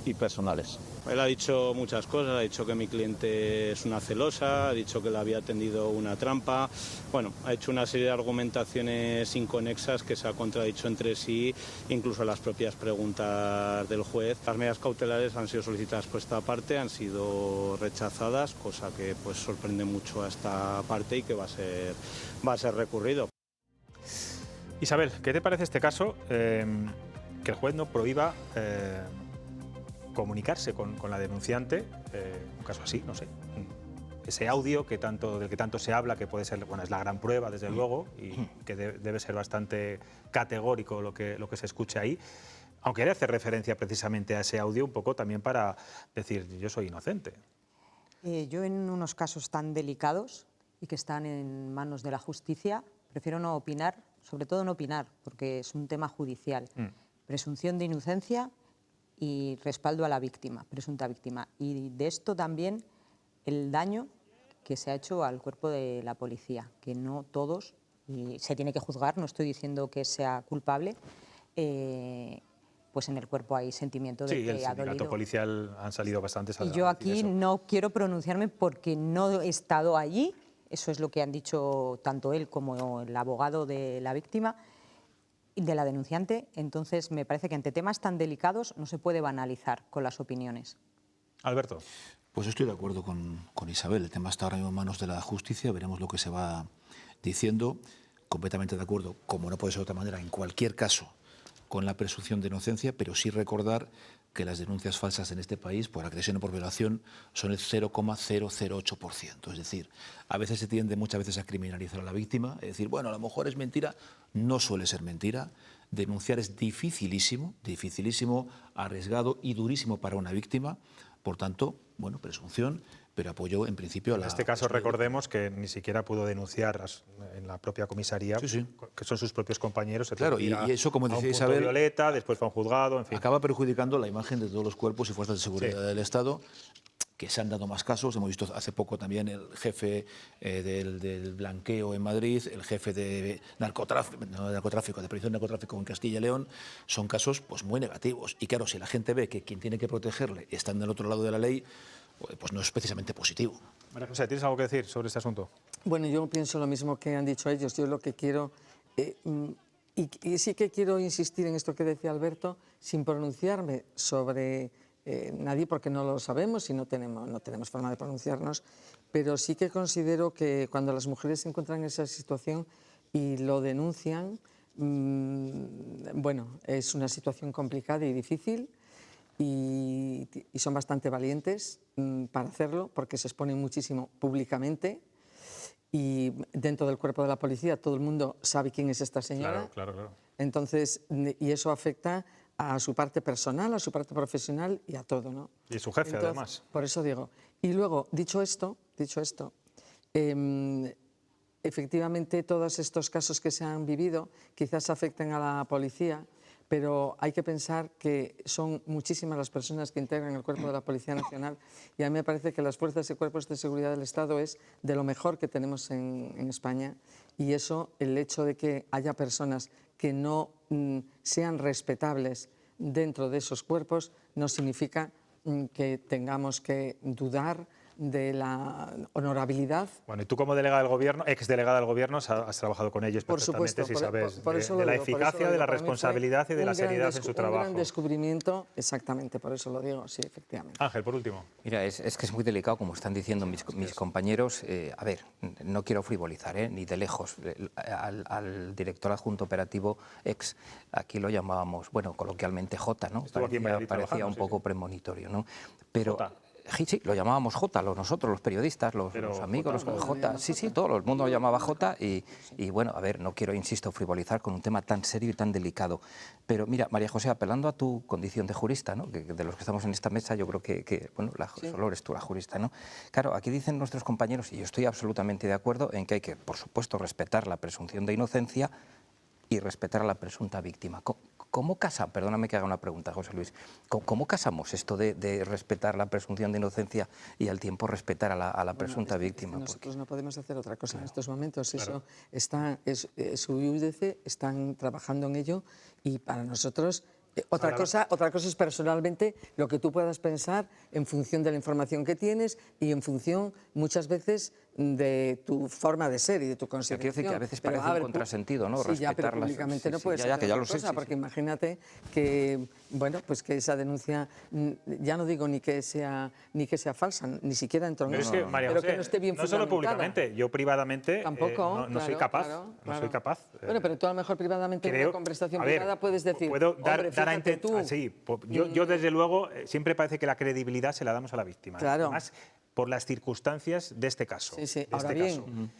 y personales. Él ha dicho muchas cosas, ha dicho que mi cliente es una celosa, ha dicho que le había tendido una trampa. Bueno, ha hecho una serie de argumentaciones inconexas que se ha contradicho entre sí, incluso las propias preguntas del juez. Las medidas cautelares han sido solicitadas por esta parte, han sido rechazadas, cosa que pues sorprende mucho a esta parte y que va a ser recurrido. Isabel, ¿qué te parece este caso? Que el juez no prohíba comunicarse con la denunciante, un caso así, no sé. ese audio del que tanto se habla, que puede ser, bueno, es la gran prueba, desde luego, y que debe ser bastante categórico lo que se escuche ahí. Aunque él hace referencia precisamente a ese audio un poco también para decir, yo soy inocente. Yo en unos casos tan delicados y que están en manos de la justicia, prefiero no opinar, sobre todo no opinar, porque es un tema judicial. Presunción de inocencia y respaldo a la víctima, presunta víctima. Y de esto también el daño que se ha hecho al cuerpo de la policía, que no todos, y se tiene que juzgar, no estoy diciendo que sea culpable, pues en el cuerpo hay sentimiento de que ha dolido. Sí, el sindicato policial han salido bastantes a y yo aquí no quiero pronunciarme porque no he estado allí, eso es lo que han dicho tanto él como el abogado de la víctima y de la denunciante, entonces me parece que ante temas tan delicados no se puede banalizar con las opiniones. Alberto. Pues estoy de acuerdo con Isabel, el tema está ahora mismo en manos de la justicia, veremos lo que se va diciendo, completamente de acuerdo, como no puede ser de otra manera, en cualquier caso, con la presunción de inocencia, pero sí recordar que las denuncias falsas en este país por agresión o por violación son el 0,008%. Es decir, a veces se tiende muchas veces a criminalizar a la víctima, es decir, bueno, a lo mejor es mentira, no suele ser mentira. Denunciar es dificilísimo, arriesgado y durísimo para una víctima. Por tanto, bueno, presunción, pero apoyo en principio a la... En este caso recordemos que ni siquiera pudo denunciar en la propia comisaría, que son sus propios compañeros. Claro, y eso, como decía Isabel, Violeta, después fue a un juzgado, en fin. Acaba perjudicando la imagen de todos los cuerpos y fuerzas de seguridad del Estado, que se han dado más casos. Hemos visto hace poco también el jefe del blanqueo en Madrid, el jefe de narcotráfico, de prevención de narcotráfico en Castilla y León. Son casos pues muy negativos. Y claro, si la gente ve que quien tiene que protegerle está en el otro lado de la ley, pues no es precisamente positivo. María José, ¿tienes algo que decir sobre este asunto? Bueno, yo pienso lo mismo que han dicho ellos. Yo lo que quiero, y sí que quiero insistir en esto que decía Alberto, sin pronunciarme sobre nadie, porque no lo sabemos y no tenemos forma de pronunciarnos, pero sí que considero que cuando las mujeres se encuentran en esa situación y lo denuncian, bueno, es una situación complicada y difícil, y son bastante valientes para hacerlo porque se exponen muchísimo públicamente y dentro del cuerpo de la policía todo el mundo sabe quién es esta señora. Claro. Entonces, y eso afecta a su parte personal, a su parte profesional y a todo, ¿no? Y su jefe, entonces, además. Por eso digo. Y luego, dicho esto, efectivamente todos estos casos que se han vivido quizás afecten a la policía, pero hay que pensar que son muchísimas las personas que integran el cuerpo de la Policía Nacional y a mí me parece que las fuerzas y cuerpos de seguridad del Estado es de lo mejor que tenemos en España y eso, el hecho de que haya personas que no sean respetables dentro de esos cuerpos no significa que tengamos que dudar de la honorabilidad. Bueno, y tú como delegada del gobierno, exdelegada del gobierno, has trabajado con ellos perfectamente, si sabes de la eficacia, de la responsabilidad y de la seriedad en su trabajo. Un gran descubrimiento, exactamente, por eso lo digo, sí, efectivamente. Ángel, por último. Mira, es que es muy delicado, como están diciendo mis compañeros. A ver, no quiero frivolizar, ni de lejos. Al director adjunto operativo ex, aquí lo llamábamos, bueno, coloquialmente J, ¿no? Parecía un poco premonitorio, ¿no? Pero... Sí, lo llamábamos J, nosotros, los periodistas, los amigos, los J, sí, todo el mundo lo llamaba J y bueno, a ver, no quiero, insisto, frivolizar con un tema tan serio y tan delicado. Pero mira, María José, apelando a tu condición de jurista, ¿no? Que de los que estamos en esta mesa, yo creo que bueno, solo eres tú la jurista, ¿no? Claro, aquí dicen nuestros compañeros, y yo estoy absolutamente de acuerdo, en que hay que, por supuesto, respetar la presunción de inocencia y respetar a la presunta víctima. ¿Cómo casa? Perdóname que haga una pregunta, José Luis. ¿Cómo casamos esto de respetar la presunción de inocencia y al tiempo respetar a la presunta víctima? Nosotros no podemos hacer otra cosa en estos momentos. Eso su UDC están trabajando en ello y para nosotros... Otra cosa es personalmente lo que tú puedas pensar en función de la información que tienes y en función muchas veces de tu forma de ser y de tu consideración. Quiero decir que a veces parece un contrasentido, ¿no? Sí, pero públicamente no puedes hacer otra cosa, porque imagínate que, bueno, pues que esa denuncia, ya no digo ni que sea falsa, ni siquiera entronada, pero que no esté bien fundamentada. No solo públicamente, yo privadamente tampoco, no soy capaz. No soy capaz. Bueno, pero tú a lo mejor privadamente en una conversación privada puedes decir... Puedo dar a entender... Sí, yo desde luego siempre parece que la credibilidad se la damos a la víctima. Claro. Además, por las circunstancias de este caso. Sí, sí. De Ahora este bien, caso.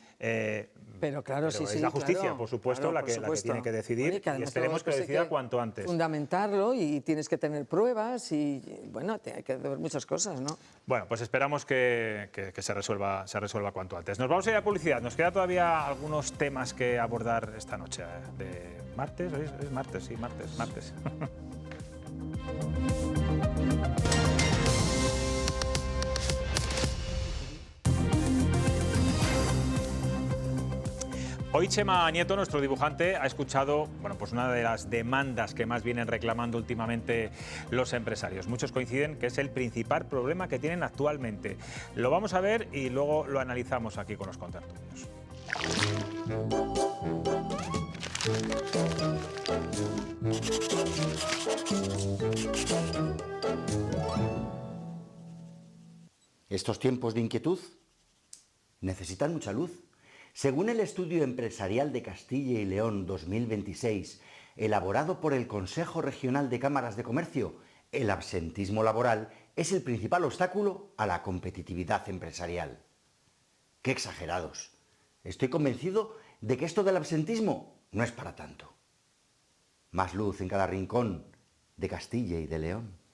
pero claro, pero sí, es la justicia, claro, por supuesto, claro, la que tiene que decidir. Oye, que y además esperemos que luego lo después hay decida cuanto antes. Fundamentarlo y tienes que tener pruebas y, bueno, hay que ver muchas cosas, ¿no? Bueno, pues esperamos que se resuelva cuanto antes. Nos vamos a ir a publicidad. Nos queda todavía algunos temas que abordar esta noche de martes. ¿Hoy es martes? Sí, martes. Hoy Chema Nieto, nuestro dibujante, ha escuchado pues una de las demandas que más vienen reclamando últimamente los empresarios. Muchos coinciden que es el principal problema que tienen actualmente. Lo vamos a ver y luego lo analizamos aquí con los contertulios. Estos tiempos de inquietud necesitan mucha luz. Según el estudio empresarial de Castilla y León 2026, elaborado por el Consejo Regional de Cámaras de Comercio, el absentismo laboral es el principal obstáculo a la competitividad empresarial. ¡Qué exagerados! Estoy convencido de que esto del absentismo no es para tanto. Más luz en cada rincón de Castilla y de León.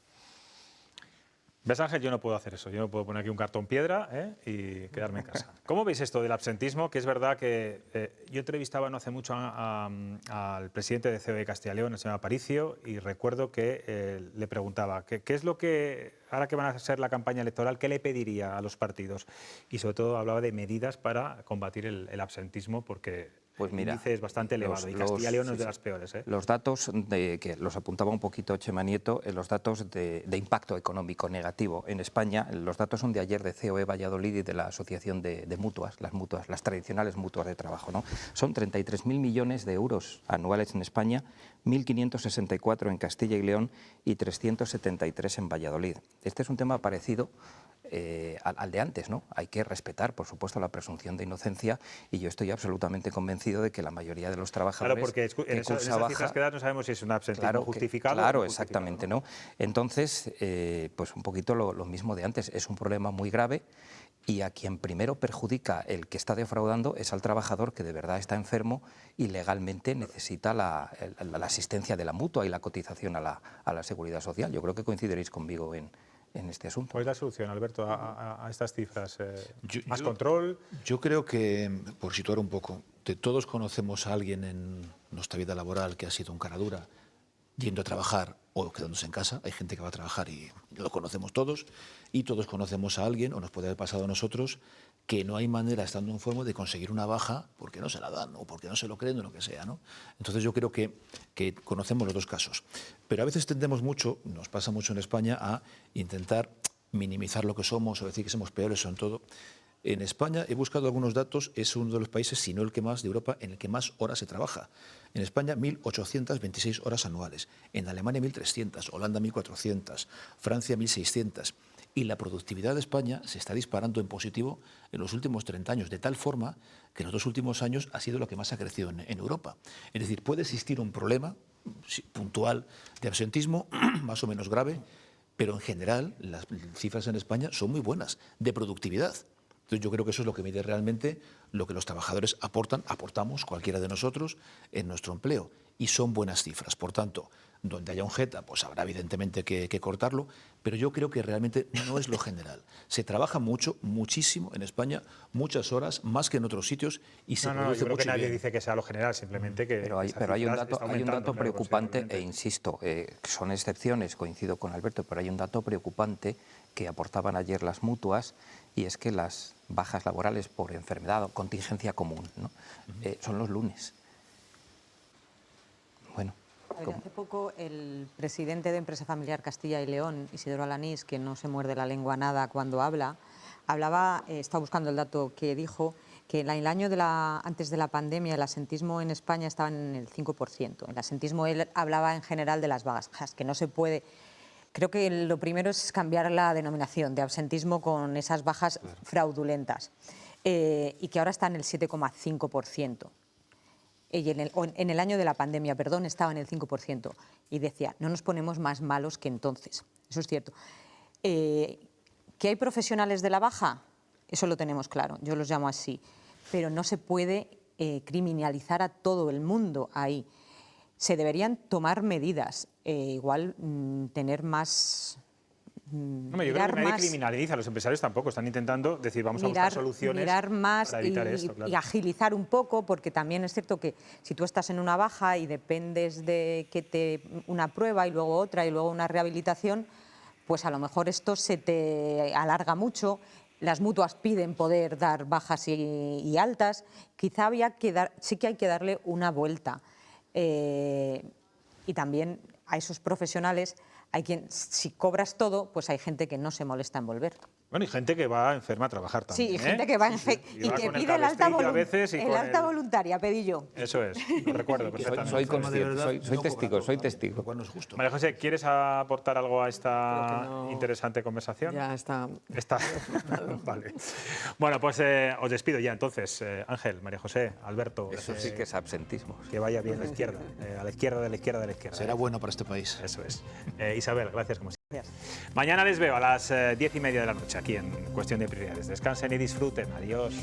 ¿Ves, Ángel? Yo no puedo hacer eso. Yo no puedo poner aquí un cartón piedra y quedarme en casa. ¿Cómo veis esto del absentismo? Que es verdad que yo entrevistaba no hace mucho al presidente de COE Castilla y León, el señor Aparicio, y recuerdo que le preguntaba ¿qué es lo que, ahora que van a ser la campaña electoral, qué le pediría a los partidos? Y sobre todo hablaba de medidas para combatir el absentismo, porque pues mira, el índice es bastante elevado y Castilla y León es de las peores. Los datos, que los apuntaba un poquito Chema Nieto, los datos de impacto económico negativo en España, los datos son de ayer de COE Valladolid y de la Asociación de Mutuas, las tradicionales mutuas de trabajo, ¿no? Son 33.000 millones de euros anuales en España, 1.564 en Castilla y León y 373 en Valladolid. Este es un tema parecido al de antes, ¿no? Hay que respetar, por supuesto, la presunción de inocencia y yo estoy absolutamente convencido de que la mayoría de los trabajadores claro, porque en esas cifras que dan no sabemos si es un absentismo justificado. Claro, exactamente, ¿no? Entonces, pues un poquito lo mismo de antes. Es un problema muy grave y a quien primero perjudica el que está defraudando es al trabajador que de verdad está enfermo y legalmente necesita la asistencia de la mutua y la cotización a la seguridad social. Yo creo que coincidiréis conmigo en este asunto. ¿Cuál es la solución, Alberto, a estas cifras? ¿Más control? Yo creo que, por situar un poco, todos conocemos a alguien en nuestra vida laboral que ha sido un cara dura, yendo a trabajar o quedándose en casa. Hay gente que va a trabajar y lo conocemos todos, y todos conocemos a alguien, o nos puede haber pasado a nosotros, que no hay manera, estando enfermo, de conseguir una baja porque no se la dan o porque no se lo creen o lo que sea, ¿no? Entonces yo creo que conocemos los dos casos. Pero a veces tendemos mucho, nos pasa mucho en España, a intentar minimizar lo que somos o decir que somos peores en todo. En España, he buscado algunos datos, es uno de los países, si no el que más, de Europa, en el que más horas se trabaja. En España, 1.826 horas anuales. En Alemania, 1.300. Holanda, 1.400. Francia, 1.600. Y la productividad de España se está disparando en positivo en los últimos 30 años, de tal forma que en los 2 últimos años ha sido lo que más ha crecido en Europa. Es decir, puede existir un problema puntual de absentismo, más o menos grave, pero en general las cifras en España son muy buenas, de productividad. Entonces yo creo que eso es lo que mide realmente lo que los trabajadores aportamos, cualquiera de nosotros, en nuestro empleo. Y son buenas cifras. Por tanto, donde haya un jeta, pues habrá evidentemente que cortarlo, pero yo creo que realmente no es lo general. Se trabaja mucho, muchísimo en España, muchas horas, más que en otros sitios, y se produce yo creo mucho. que nadie dice que sea lo general, simplemente que... Pero hay un dato preocupante, e insisto, son excepciones, coincido con Alberto, pero hay un dato preocupante que aportaban ayer las mutuas, y es que las bajas laborales por enfermedad o contingencia común, ¿no? Son los lunes. Bueno. Hace poco el presidente de Empresa Familiar Castilla y León, Isidoro Alanís, que no se muerde la lengua nada cuando hablaba, estaba buscando el dato que dijo, que en el año antes de la pandemia el absentismo en España estaba en el 5%. El absentismo, él hablaba en general de las bajas, que no se puede... Creo que lo primero es cambiar la denominación de absentismo con esas bajas fraudulentas, y que ahora está en el 7,5%. Y en el año de la pandemia, estaba en el 5%. Y decía, no nos ponemos más malos que entonces. Eso es cierto. ¿Que hay profesionales de la baja? Eso lo tenemos claro, yo los llamo así. Pero no se puede criminalizar a todo el mundo ahí. Se deberían tomar medidas, igual tener más... No, yo creo que nadie criminaliza, los empresarios tampoco, están intentando decir vamos a buscar soluciones más para evitar esto. Y agilizar un poco, porque también es cierto que si tú estás en una baja y dependes de una prueba y luego otra y luego una rehabilitación, pues a lo mejor esto se te alarga mucho. Las mutuas piden poder dar bajas y altas. Quizá sí que hay que darle una vuelta. Y también a esos profesionales, hay quien, si cobras todo, pues hay gente que no se molesta en volver. Bueno, y gente que va enferma a trabajar también. Sí, gente que va y que pide el alta voluntaria, pedí yo. Eso es, lo recuerdo perfectamente. Soy consciente, soy testigo. María José, ¿quieres aportar algo a esta interesante conversación? Ya está. Vale. Bueno, pues os despido ya entonces. Ángel, María José, Alberto. Eso sí que es absentismo. Que vaya bien la izquierda, a la izquierda de la izquierda de la izquierda. Será bueno para este país. Eso es. Isabel, gracias como siempre. Mañana les veo a las 10:30 de la noche aquí en Cuestión de Prioridades. Descansen y disfruten. Adiós.